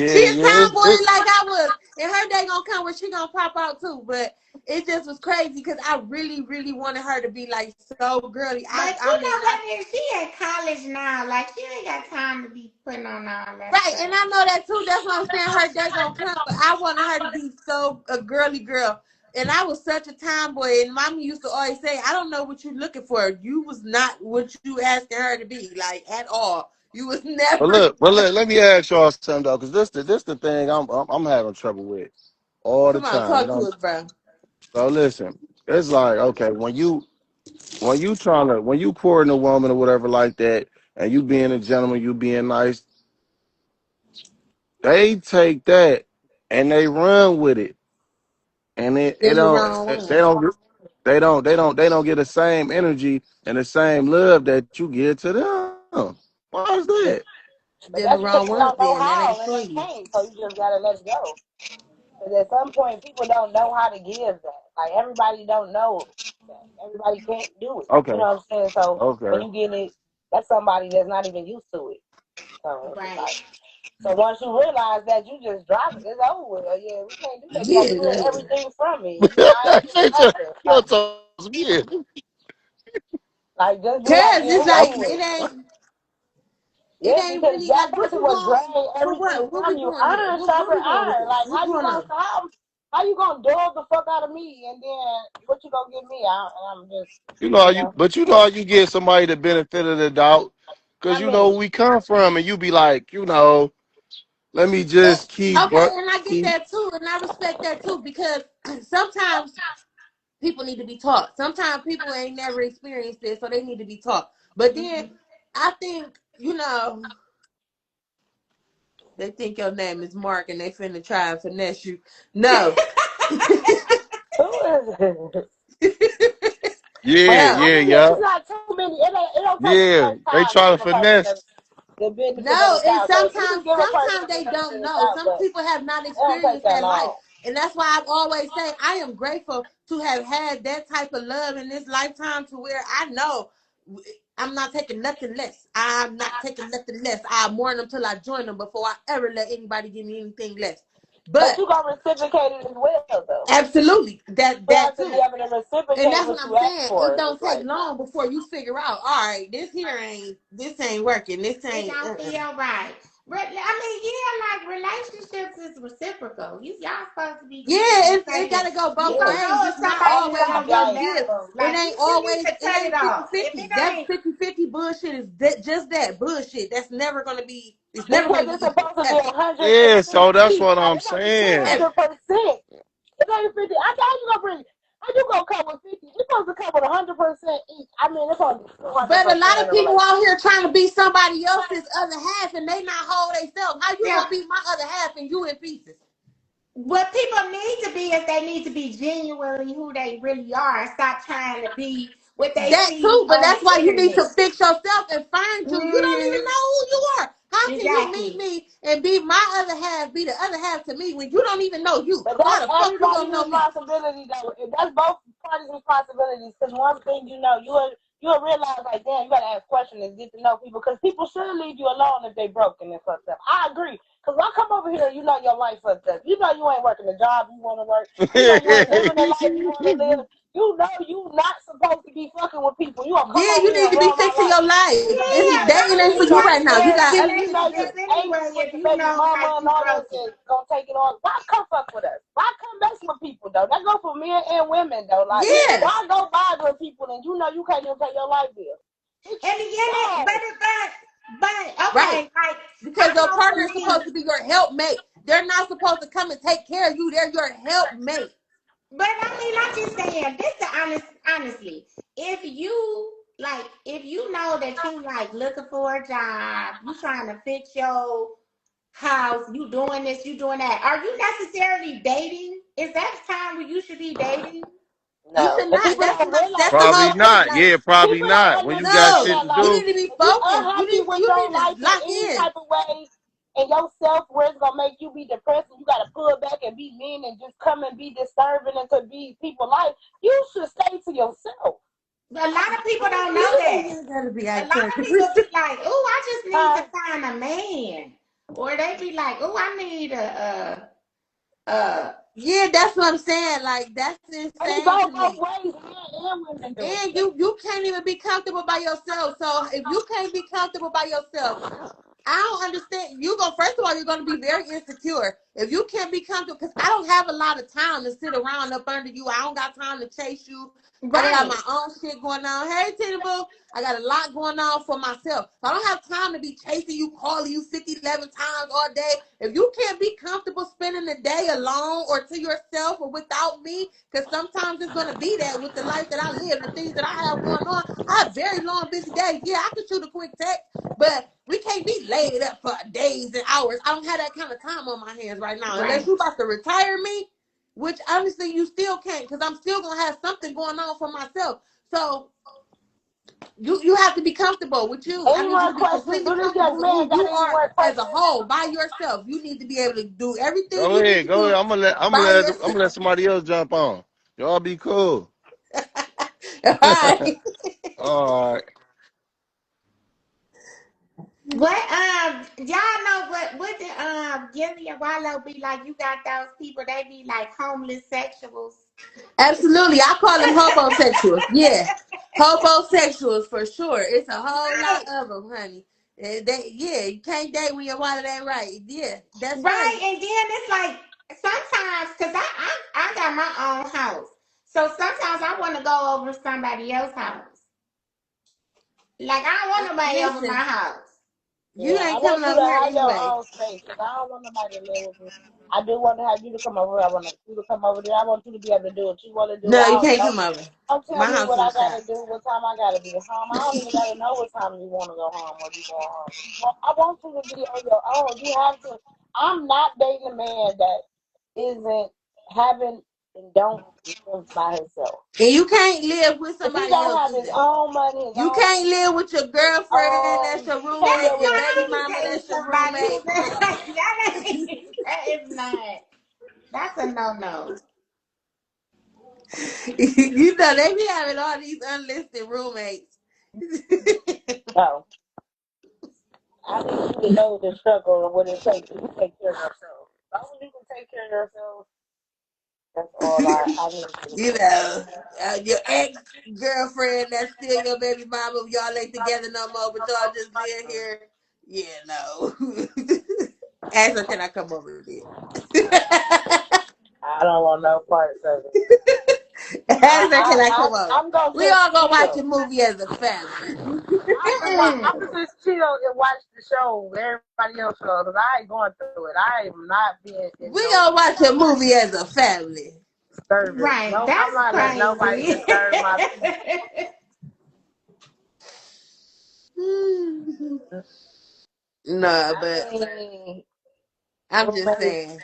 She yeah, a yeah. tomboy like I was, and her day gonna come where she gonna pop out too. But it just was crazy because I really, really wanted her to be like so girly. But I you mean, know what? If she at college now, like she ain't got time to be putting on all that right, stuff. and I know that too. That's what I'm saying. Her day gonna come, but I wanted her to be so a girly girl. And I was such a tomboy, and mommy used to always say, "I don't know what you're looking for. You was not what you asking her to be, like at all. You was But never." look, let me ask y'all something though, because this the thing I'm having trouble with all the Come on, time. talk to us, bro. So listen, it's like okay, when you courting a woman or whatever like that, and you being a gentleman, you being nice, they take that and they run with it, and it In the don't wrong they way. don't they don't get the same energy and the same love that you give to them. Why is that? But Then the that's because wrong they ones. don't know Then that ain't how and for they you. can't. So you just gotta let it go. Because at some point, people don't know how to give that. Like everybody don't know that. Everybody can't do it. You Okay, know what I'm saying? So when okay. you get it, that's somebody that's not even used to it. So it's Right. like, so once you realize that, you just drop it. It's over with. Oh, yeah, we can't do that. You got to pull Yeah. everything from me. You my They just husband. you're talking yeah. Like just be like, Cause yeah, it's it's like over with. it Yeah, ain't because really that like what person you will want drain for everything what? What from we you. doing here? Iron What sharper we doing with iron. this? Like What's going on? how you gonna dog the fuck out of me and then what you gonna give me? I'm just you know. You know how you get somebody the benefit of the doubt, because I you know mean, where we come from, and you be like, let me And, just keep okay, work. and I get Keep. that too, and I respect that too, because sometimes people need to be taught. Sometimes people ain't never experienced this, so they need to be taught. But then Mm-hmm. I think, They think your name is Mark and they finna try and finesse you. No. Who is it? Yeah, But No. I yeah, mean, yeah, it's not too many. It don't take too yeah. much They time to try to give a person finesse. the benefit of No, the and doubt. So you can give a person sometimes the they benefit of don't the know. doubt, Some but people have not it don't take experienced that that life. long. And that's why I always say I am grateful to have had that type of love in this lifetime to where I know I'm not taking nothing less. I'm not taking nothing less. I mourn them till I join them before I ever let anybody give me anything less. But But you gonna reciprocate it as well, though. absolutely, that You have to be too. able to And reciprocate that's what what I'm you ask saying. It for. don't It's take like, long before you figure out, all right, this ain't working. This It ain't don't feel right. But I mean, yeah, like relationships is reciprocal. Y'all supposed to be giving Yeah, and it taking. gotta go You both gonna ways. know if It's not somebody is always I on your give, like, give. level. It Like ain't you need always, to it cut it ain't off. If fifty-fifty. it That ain't, 50-50 bullshit is just that bullshit. That's never gonna be, it's never because gonna be it's equal. supposed to be Ever. 100% Yeah, so that's peace. what Like, I'm it gotta be saying. 200%. Ever. It ain't 50. I thought you gonna bring. How you gonna come with 50? You supposed to come with 100% each. I mean, it's supposed to be But a 200% lot in of a people out relationship. here trying to be somebody else's other half and they not whole themselves. How you yeah. gonna be my other half and you in pieces? What people need to be is they need to be genuinely who they really are. Stop trying to be what they That see too, but on that's the why you need to internet. fix yourself and find you. You don't even Mm-hmm. know who you are. How can you meet Exactly. me and be my other half, be the other half to me when you don't even know you? But So how that's the fuck you everybody's gonna know me? responsibility, though. That's both parties' responsibilities. Because one thing you'll realize, like, damn, you gotta ask questions and get to know people. Because people should leave you alone if they broken and fucked up. I agree. Because when I come over here, you know your life fucked up. You know you ain't working the job you want to work. You know you ain't living the life you want to live. You know you not supposed to be fucking with people. You gonna come Yeah, over you here need and to be ruin my fixing life. your life. Yeah, Dating don't ain't for You even you know, right have to now. be You in and, a got and you know you relationship angry anyway with if the you baby know like mama and you all this broken. and gonna take it on. Why come fuck with us? Why come mess with people though? That go for men and women though. Like, yeah, why go bother people and you know you can't even pay your light bill? It's And again, sad. but right. okay, like Because I your know partner for is me, supposed to be your helpmate. They're not supposed to come and take care of you. They're your helpmate. but I mean, I'm just saying this the honestly. If you know that you like looking for a job, you trying to fix your house, you doing this, you doing that. Are you necessarily dating? Is that the time where you should be dating? You No, should and not. people That's don't what I'm. realize That's the that. Probably whole point. not. Like, Yeah, probably People don't not. When you got understand shit no, that. to you Like, do. need to be if you focused. unhappy with You your need to life in lock any in. type of way, and yourself where it's gonna make you be depressed, and you gotta pull back and be mean and just come and be disturbing and to be people's life, you should stay to yourself. A lot of people don't know that. You gotta be A out lot there. of people be like, "Oh, I just need to Huh? find a man," or they be like, "Oh, I need a." Yeah, that's what I'm saying. Like, that's And it insane goes to both me. ways. Men and women do And it. you can't even be comfortable by yourself. So if you can't be comfortable by yourself, I don't understand. You go first of all, you're gonna be very insecure if you can't be comfortable. Because I don't have a lot of time to sit around up under you. I don't got time to chase you. I got Right. my own shit going on. Hey, Titty Boo, I got a lot going on for myself. So I don't have time to be chasing you, calling you 50, 11 times all day. If you can't be comfortable spending the day alone or to yourself or without me, because sometimes it's gonna be that with the life that I live, the things that I have going on. I have very long, busy days. Yeah, I can shoot a quick text. But we can't be laid up for days and hours. I don't have that kind of time on my hands right now. Unless Right. you about to retire me, which honestly you still can't, because I'm still gonna have something going on for myself. So you have to be comfortable with you. I Any need you more to be questions? completely Do this comfortable young with man who got you any are more as a questions? whole by yourself. You need to be able to do everything Go you need ahead, to go ahead. do I'm by gonna yourself. let somebody else jump on. Y'all be cool. All right. All right. But y'all know what the Gilly and Wallow be like? You got those people, they be like homeless sexuals. Absolutely. I call them hobosexuals. Yeah. Hobosexuals for sure. It's a whole lot Right. of them, honey. Yeah, you can't date when your wallet ain't right. Yeah, that's Right. crazy. And then it's like sometimes because I got my own house. So sometimes I want to go over somebody else's house. Like I don't want nobody over my Listen, house. You Yeah, I ain't want coming you over to here have your anyway. own space because I don't want nobody to live with me. I do want to have you to come over. I want you to come over there. I want you to be able to do what you want to do. No, you I can't don't come over. Don't tell My me house what in the I gotta shop. do, what time I gotta be home. I don't even gotta know what time you want to go home or you going home. I want you to be on your own. You have to. I'm not dating a man that isn't having and don't live by himself. And you can't live with If he somebody don't else have his either. own money, his You own can't food, live with your his girlfriend that's own, your you can't roommate, live your with baby Let me. me mama tell you that's your somebody. roommate. That is not. That's a no-no. You know, they be having all these unlisted roommates. No, I need you to know the struggle and what it takes to take care of yourself. As long as you can take care of yourself, that's all I need you to You do. know, your ex girlfriend that's still your baby mama. Y'all ain't together no more, but y'all just live here. Yeah, no. Ask her, can I come over there? I don't want no parts of it. Ask her, can I come over? I'm gonna We just all gonna watch a chill. movie as a family. I'm gonna just chill and watch the show, everybody else show, because I ain't going through it. I am not being in We no gonna watch a movie as a family. disturbance. Right. No, I'm That's not letting nobody crazy. disturb my peace. No, I but mean, I'm just roommates. saying.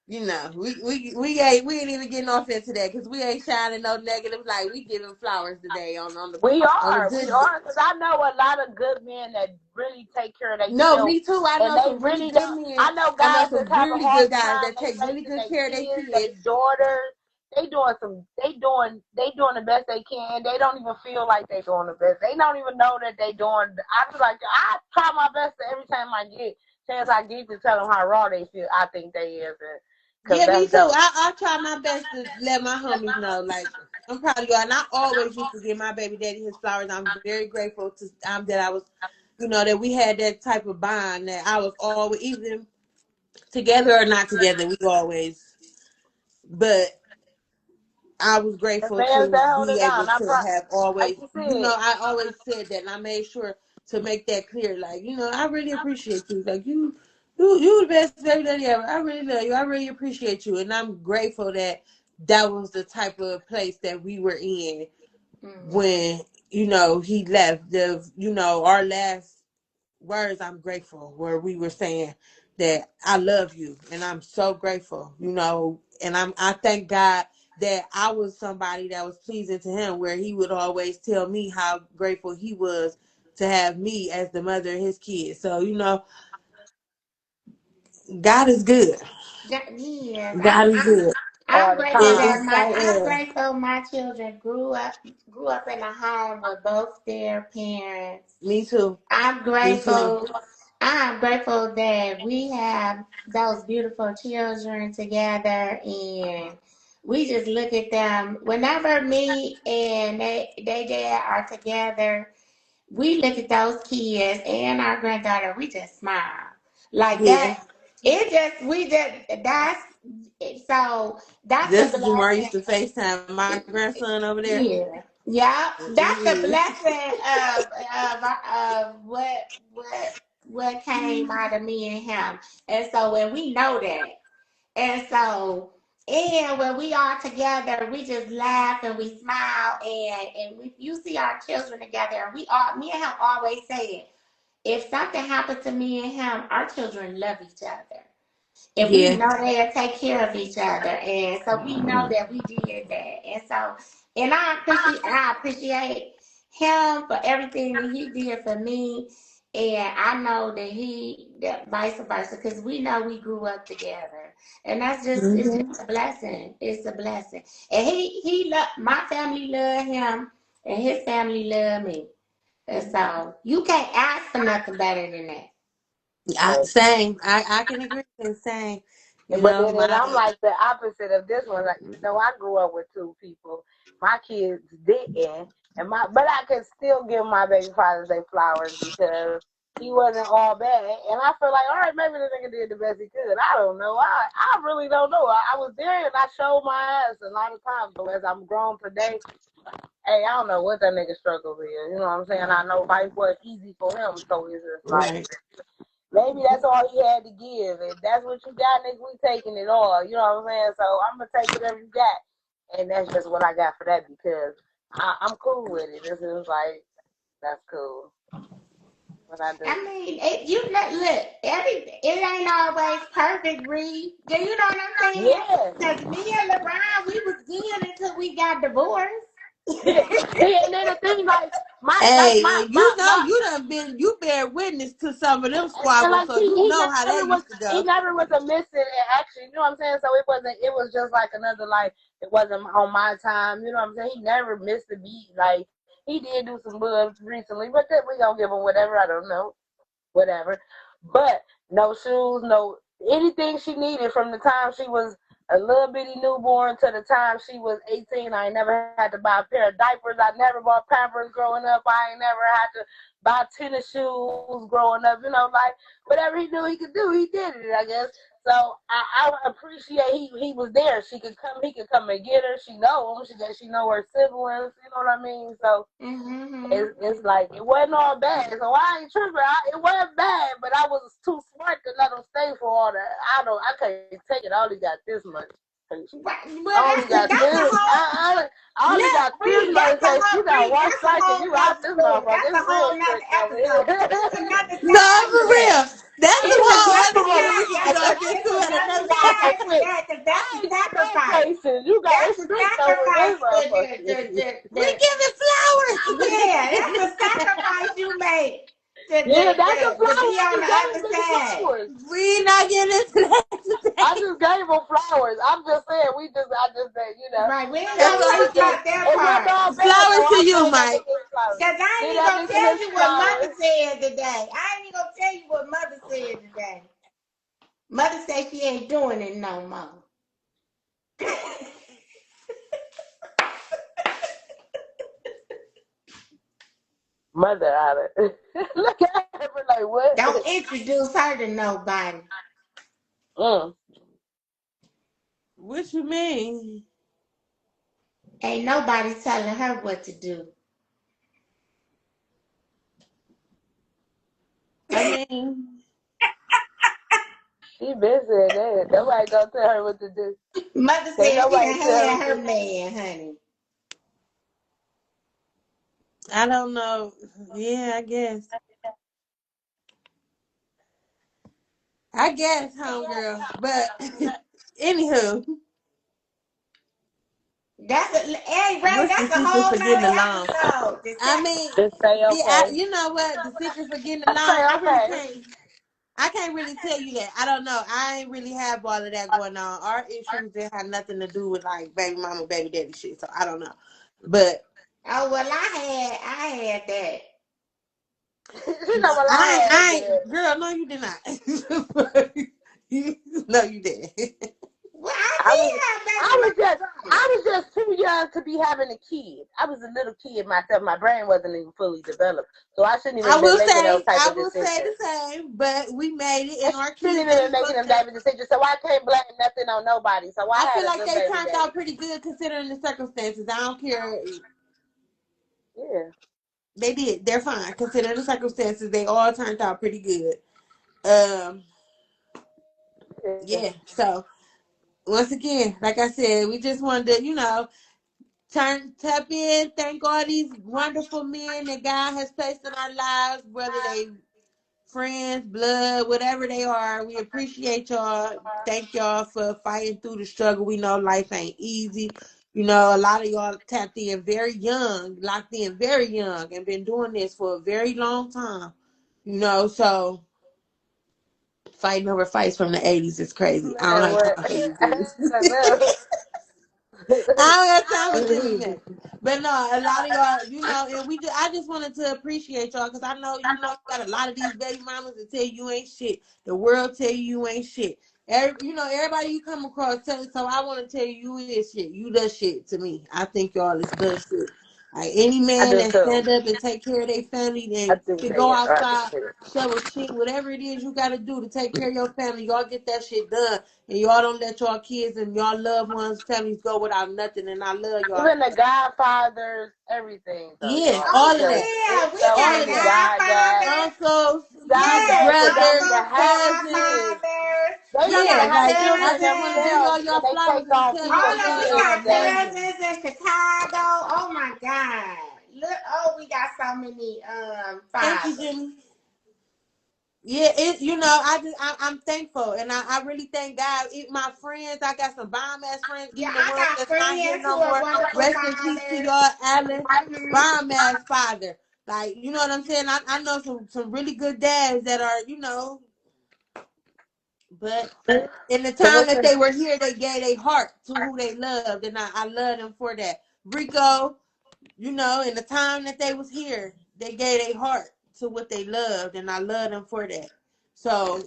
You know, we ain't even getting off into that because we ain't shining no negative light. We giving flowers today on the We good. are, because I know a lot of good men that really take care of No, themselves, me too. I and know they some really really good don't. men. I know I know guys that's some having really hard good guys time. that They take really raising good their care of their kids, their kids. daughters. They doing the best they can. They don't even feel like they doing the best. They don't even know that they doing. I feel like I try my best to every time I get chance I get to tell them how raw they feel. I think they is, because Yeah, me that's too. dope. I try my best to let my homies know, like, I'm proud of you. And I always used to give my baby daddy his flowers. I'm very grateful to that I was, that we had that type of bond that I was always, even together or not together, we always. But I was The grateful fans to that hold be it able down. to have Like always, you said, I always said that, and I made sure to make that clear. Like, I really appreciate you. Like, you the best baby daddy ever. I really love you. I really appreciate you, and I'm grateful that that was the type of place that we were in Mhm. when he left. Our last words, I'm grateful, where we were saying that I love you and I'm so grateful, and I thank God that I was somebody that was pleasing to him, where he would always tell me how grateful he was to have me as the mother of his kids. So, God is good. Yes, God is good. all I'm the grateful And time. that it's I'm like, grateful my children grew up in a home with both their parents. me too. I'm Me too. grateful. I'm grateful that we have those beautiful children together, and we just look at them whenever me and they dad are together. We look at those kids and our granddaughter. We just smile like Yeah. that. It just we just that's so that's a This is Jamar used blessing. to FaceTime my grandson over there. Yeah, yeah, that's a Yeah. blessing of what came out of me and him, and so when we know that, and so and when we are together, we just laugh and we smile, and if you see our children together, me and him always say it. If something happens to me and him, our children love each other, and we Yeah. know they'll take care of each other, and so we know that we did that, and so and I appreciate him for everything that he did for me, and I know that vice versa, because we know we grew up together, and it's Hmm. just a blessing. It's a blessing, and my family love him, and his family love me, and so you can't ask for nothing better than that. Same. I can agree. Same. But then and My I'm like the opposite of this one. Like, I grew up with two people. My kids didn't, but I could still give my baby fathers their flowers because he wasn't all bad. And I feel like, all right, maybe the nigga did the best he could. I don't know. I really don't know. I was there and I showed my ass a lot of times. But as I'm grown today, hey, I don't know what that nigga struggle is. You know what I'm saying? I know life was easy for him, so it's just like Right. maybe that's all he had to give. If that's what you got, nigga, we taking it all. You know what I'm saying? So I'm gonna take whatever you got, and that's just what I got for that because I'm cool with it. This is like that's cool. What I do. I mean, look, it ain't always perfect, Reed. Do you know what I'm saying? Yeah. Because me and LeBron, we was good until we got divorced. Yeah. See, and then the thing like Hey, and you know my you bear witness to some of them and squabbles, like so he you he know how never that was used to he go. never was a missing in action. You know what I'm saying? So it was just like another like it wasn't on my time. You know what I'm saying? He never missed a beat. Like he did do some moves recently, but then we gonna give him whatever. I don't know, whatever. But no shoes, no anything she needed from the time she was a little bitty newborn to the time she was 18. I ain't never had to buy a pair of diapers. I never bought Pampers growing up. I ain't never had to buy tennis shoes growing up. You know, like whatever he knew he could do, he did it, I guess. So I appreciate he was there. He could come and get her. She know him. She know her siblings. You know what I mean? So Mm-hmm. it's like it wasn't all bad. So I ain't tripping. It wasn't bad, but I was too smart to let him stay for all that. I can't take it. I only got this much. Right. Well, I only got that's a this. whole I only look, got this Reed. much. Cause you got Reed. one That's a strike and whole you out nother this story. motherfucker. That's It's a whole real nother strict over episode. here. It's another No, time for for that. real. That's some It's whole another other shit one. we need to go into It's at another another time time. for Exactly. that. That's a I ain't got no sacrifice. patience. You got That's it's a strict over sacrifice this for motherfucker. We give it yeah, that's a flowers. sacrifice you made to, Yeah, that's the to flowers. be I on just the gave other nigga side. flowers. We not getting into that I today. just gave him flowers. I'm just saying, I just said, Right, we ain't That's gonna all we talk get. about that it wasn't part. all bad, so Flowers to I you, gave that Mike. nigga his flowers. Cause I ain't Give even that gonna nigga tell his you what mother flowers. said today. I ain't even gonna tell you what mother said today. Mother said she ain't doing it no more. Mother out of Look at her like, what? Don't introduce her to nobody. Mm. What you mean? Ain't nobody telling her what to do. I mean, She been saying that. Nobody gonna tell her what to do. Mother Can't said she nobody done tell her had what to her do. man, honey. I don't know. Yeah, I guess. I guess, homegirl. But anywho, Hey Ray, what's the that's a secret whole for getting nother along? episode. I mean, Just say okay. you know what? The secret for getting I along, say okay. I can't really tell you that. I don't know. I ain't really have all of that going on. Our issues that had nothing to do with like baby mama, baby daddy shit. So I don't know. But Oh well, I had that. She know what I had there. girl, no, you did not. No, you didn't. Well, I I was did have I baby was just mama. I was just too young to be having a kid. I was a little kid myself. My brain wasn't even fully developed. So I shouldn't even been making those type I of will say the decisions. same, but we made it I and our shouldn't kids even been ain't making them fucked up. type of decisions. So I can't blame nothing on nobody. So I I had feel a like good they baby turned out daddy. pretty good considering the circumstances. I don't care. Yeah. They did. They're fine. Considering the circumstances, they all turned out pretty good. Um, Yeah. yeah. So once again, like I said, we just wanted to, tap in, thank all these wonderful men that God has placed in our lives, whether they friends, blood, whatever they are. We appreciate y'all. Thank y'all for fighting through the struggle. We know life ain't easy. A lot of y'all tapped in very young, locked in very young, and been doing this for a very long time. So fighting over fights from the 80s is crazy. I don't Man, have what? time for you dudes. I know. I don't have time with this mess. But no, a lot of y'all, and I just wanted to appreciate y'all because I know, you got a lot of these baby mamas that tell you ain't shit. The world tell you ain't shit. Everybody you come across, so I want to tell you is shit. You the shit to me. I think y'all is the shit. Like any I man do that too. stand up and take care of their family, I and think to they go are outside, too. shovel shit, whatever it is you gotta do to take care of your family, y'all get that shit done. And y'all don't let y'all kids and y'all loved ones, families go without nothing. And I love y'all. Even the Godfathers, everything though, Yeah, y'all, all of because that. yeah, it's we so All got of many that. God got godfathers. Uncles, God Yes, got that don't brothers, even uncles, have cousins. kids. godfathers. They We don't Yeah, even got have like children I just want to give cousins. y'all themselves, your and they flowers take and off tell All people y'all of y'all we are kids got that amazing. cousins in Chicago. Oh my God. Look, oh, we got so many Thank you, fathers. Jimmy. Yeah, I'm thankful, and I really thank God. My friends, I got some bomb ass friends, Yeah, even the I ones got that's not here friends who no are more. wonderful Rest in peace to fathers. y'all, Alan, Mhm. bomb ass father. Like, you know what I'm saying? I know some really good dads that are, but in the So time what's that your they were here, they gave their heart to who they loved, and I love them for that. Rico, in the time that they was here, they gave their heart to what they loved, and I love them for that. So,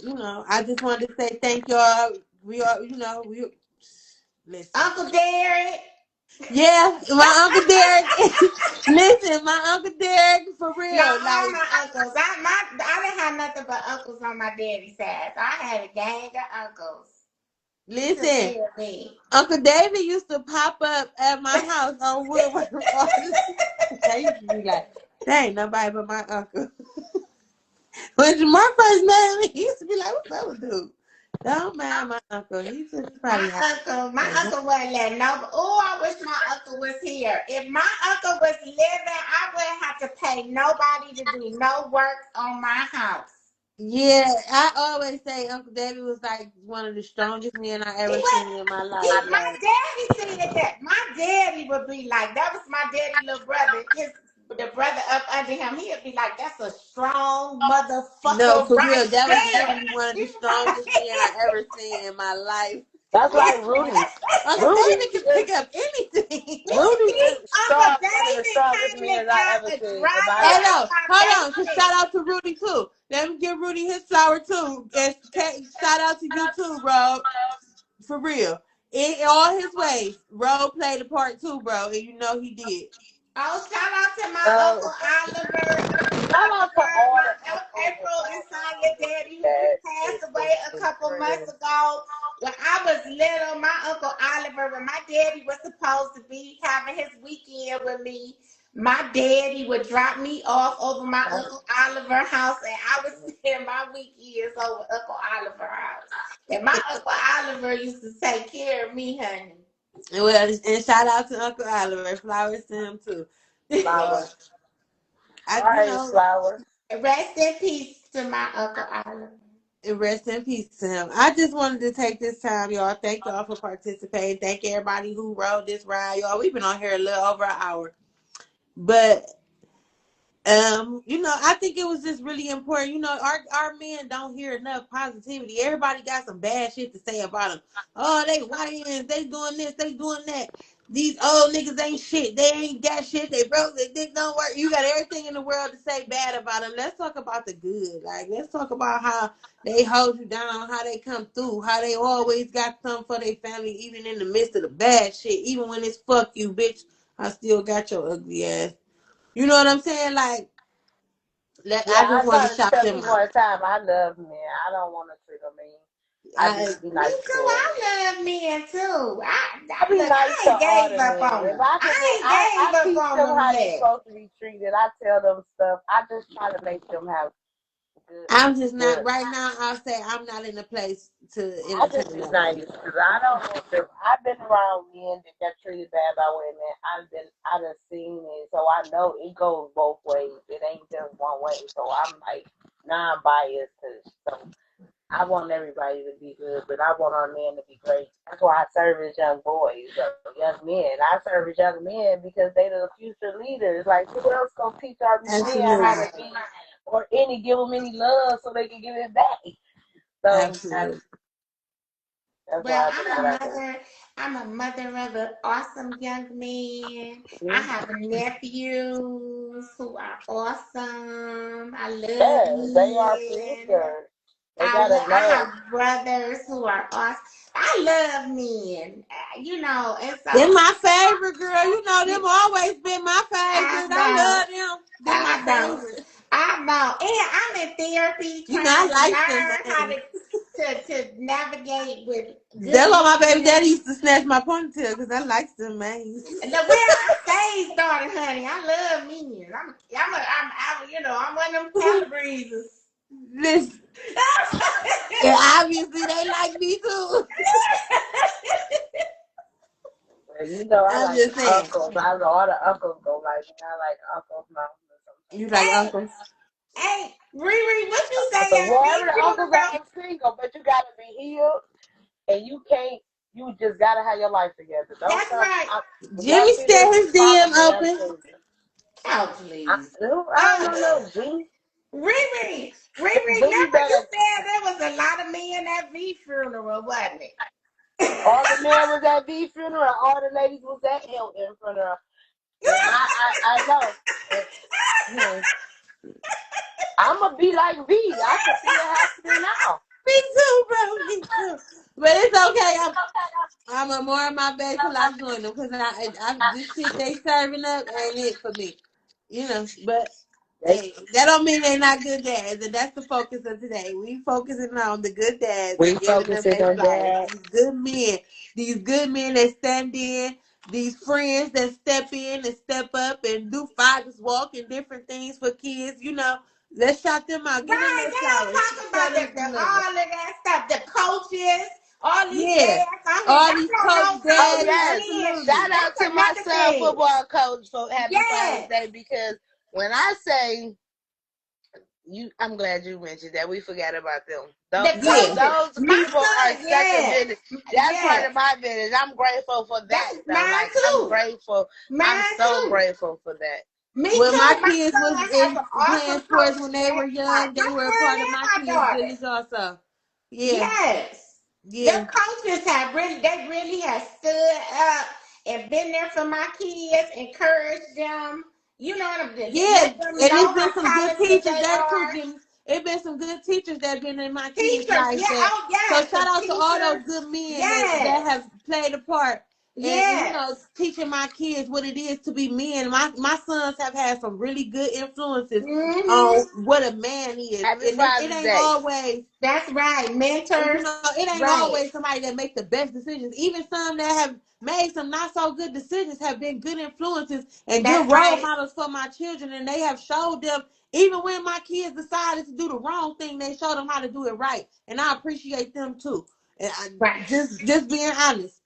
I just wanted to say thank y'all. We are, we listen. Uncle Derek. Yeah, my Uncle Derek. Listen, my Uncle Derek, for No, real. all Like, my uncles. I didn't have nothing but uncles on my daddy's side. So I had a gang of uncles. He took listen, care of me. Uncle David used to pop up at my house on Woodward. I used to be like, there ain't nobody but my uncle. When Jamar first met me, he used to be like, what's up with dude? Don't mind my uncle. He just My probably had my uncle wasn't letting no. Oh, I wish my uncle was here. If my uncle was living, I wouldn't have to pay nobody to do no work on my house. Yeah, I always say Uncle David was like one of the strongest men I He ever was. seen in my life. My Like, daddy said that. My daddy would be like, that was my daddy little brother. The brother up under him, he'd be like, that's a strong no, motherfucker for right real, that was there. literally one of the strongest men I ever seen in my life. that's like Rudy. Uncle Rudy David can is pick up anything. Rudy is Uncle strong, one of the David strongest came men and I got ever a seen in my dryer life. out Hello, my hold on. Cause basement. shout out to Rudy too. Let me give Rudy his flower too. And shout out to you too, bro. For real. In all his ways, Ro played a part too, bro, and he did. Oh, shout out to my So Uncle Oliver, shout out to all my the Aunt uncles and April, and Sonya aunties daddy who just that passed away a is couple months friends. ago. When I was little, my Uncle Oliver, when my daddy was supposed to be having his weekend with me, my daddy would drop me off over my Uncle Oliver house, and I would spend my weekends over Uncle Oliver house. And my Uncle Oliver used to take care of me, honey. Well, and shout out to Uncle Oliver. Flowers to him too. Flowers. I, All right, flowers. Rest in peace to my Uncle Oliver. rest in peace to him. I just wanted to take this time, y'all. Thank y'all for participating. Thank everybody who rode this ride, y'all. We've been on here a little over an hour, but I think it was just really important. Our men don't hear enough positivity. Everybody got some bad shit to say about them. Oh, they YNs, they doing this, they doing that. These old niggas ain't shit. They ain't got shit. They broke. They dick don't work. You got everything in the world to say bad about them. Let's talk about the good. Like, let's talk about how they hold you down, how they come through, how they always got something for their family, even in the midst of the bad shit. Even when it's fuck you, bitch, I still got your ugly ass. You know what I'm saying? Like, Yeah, I I just want try to to shout tell them people all out. the time, I love men. I don't want to treat them mean. I I just be Me nice to too. them. I love men too. I be Look, nice I to ain't all gave the up men. on If them. I can get, I ain't I gave teach up on them them how they yet. supposed to be treated. I tell them stuff. I just try to make them have good, I'm just not good. right now. I'll say I'm not in a place to I just entertain be that. nice because I don't want them. I've been around men that got treated bad by women. I done seen it, so I know it goes both ways. It ain't just one way. So I'm like non-biased. So I want everybody to be good, but I want our men to be great. That's why I serve as young boys, young men. I serve as young men because they the future leaders. Like, who else gonna teach our men how Absolutely, to be, or give them any love so they can give it back? So absolutely. that's Well, why I do what I do. I'm a mother of an awesome young man. I See? have nephews who are awesome. I love Yes, they are men. futures. They gotta I know. have brothers who are awesome. I love men, and They're so my favorite, girl. You know them you, always been my I favorite. I know, love them. They're my I know, favorite. I know. And I'm in therapy You know trying I to like them, learn how man. to navigate with That's good why my baby daddy men. used to snatch my ponytail because I like them, man. The way I stay started, honey. I love men. I'm one of them Calabreezes. Listen, and obviously they like me too. And you know, I I'm like just saying. uncles. I know all the uncles go like me. I like uncles now. You like Hey, uncles? hey, Riri, what you say But at V wherever the uncles funeral? at, I'm single, but you gotta be healed, and you can't. You just gotta have your life together. Don't That's come. right. When y'all Jimmy see this, said his DM probably I'm open. single. Oh, I, please. I don't know, G. Riri, G remember you better. said there was a lot of men at V funeral, wasn't it? All the men was at V funeral. All the ladies was at Hilton funeral. And I know. And, I'ma be like V. I can see it happening now. Me too, bro. Me too. But it's okay. I'm a more of my bad till I join them because I this shit they serving up ain't it for me, But hey, that don't mean they not good dads, and that's the focus of today. We focusing on the good dads We and giving them focusing their on flowers. that. These good men that stand in, these friends that step in and step up and do fathers walk and different things for kids. Let's shout them out. Give them Right, their they don't flowers. talk Show about them the some love. all of that stuff. The coaches, all these Yeah, dads out here. all Y'all these don't coach know some Oh of dads, these yes. men. Shout absolutely. out to That's my another son thing. football coach for Happy Father's Yes. Day, because when I say I'm glad you mentioned that. We forgot about them. The Yeah. Those coaches. My people are son, such a yes. business. That's part of Yes. my business. I'm grateful for that That's though. mine Like I'm too. grateful. I'm Mine so too. grateful for that. Me When my too. My kids was son has in an playing awesome sports coach. when they were young, they My were a son part of my and my kids' daughter. village also. Yeah, Yes. yeah, Them coaches they really have stood up and been there for my kids, encouraged them. You know what I'm saying? yeah. Let them And know it's how been some good talented teachers they there too, are. Jimmy. It's been some good teachers that been in my kids' Teachers, life yeah, that. oh So yes, shout some out to all teachers. those good men that Yes. have played a part and Yes. teaching my kids what it is to be men. My sons have had some really good influences Mm-hmm. on what a man is, Happy and it Father's ain't Day. always. That's right. And Mentors. it ain't Right. always somebody that makes the best decisions. Even some that have made some not so good decisions have been good influences and good That's role right. models for my children. And they have showed them, even when my kids decided to do the wrong thing, they showed them how to do it right. And I appreciate them too. And Right. just being honest,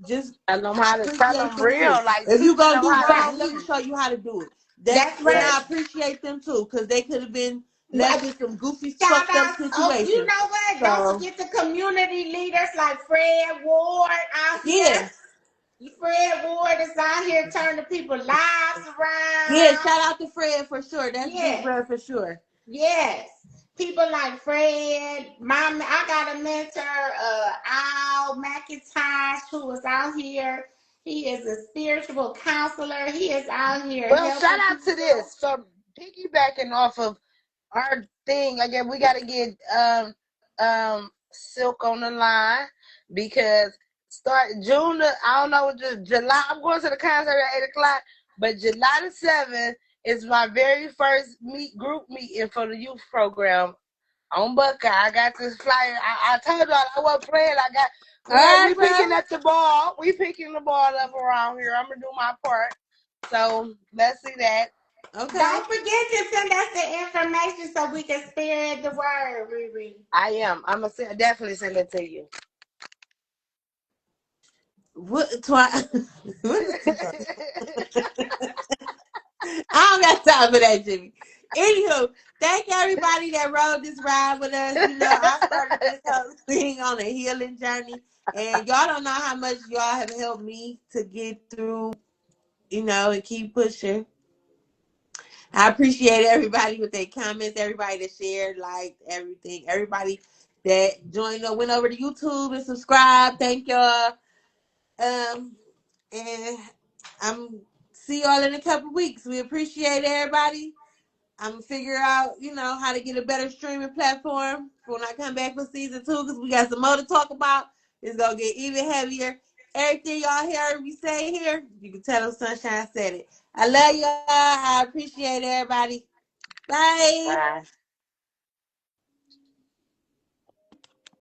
just Tell them I how to tell appreciate them them real, too. like If you teaching gonna them do how to wrong, Right. let me lead. show you how to do it. That's And right. I Yes. appreciate them too, because they could have been left But in some goofy, shout fucked up out. Oh, you situations. know what? Don't So forget the community leaders like Fred Ward out here. yeah, Fred Ward is out here turning people's lives yeah. around. Shout out to Fred for sure. That's big Yes. brother for sure. Yes. People like Fred. I got a mentor, Al McIntosh, who is out here. He is a spiritual counselor. He is out here Well, shout helping out to people. this. So piggybacking off of our thing, again, we gotta get Silk on the line, because start June I don't know, just July. I'm going to the concert at 8 o'clock, but July the 7th is my very first group meeting for the youth program on Buckeye. I got this flyer. I told y'all I wasn't playing. All right, We bro. picking up the ball. We picking the ball up around here. I'm gonna do my part. So let's see that. Okay. Don't forget to send us the information so we can spread the word, Riri. I am. I'm gonna definitely send it to you. What? What is she talking? I don't got time for that, Jimmy. Anywho, thank everybody that rode this ride with us. I started this whole thing on a healing journey, and y'all don't know how much y'all have helped me to get through, and keep pushing. I appreciate everybody with their comments, everybody that shared, liked everything, everybody that joined up, went over to YouTube and subscribed. Thank y'all. And I'm see y'all in a couple weeks. We appreciate everybody. I'm gonna figure out, how to get a better streaming platform for when I come back for season 2, because we got some more to talk about. It's gonna get even heavier. Everything y'all hear me say here, you can tell them Sunshine said it. I love y'all. I appreciate everybody. Bye. Bye.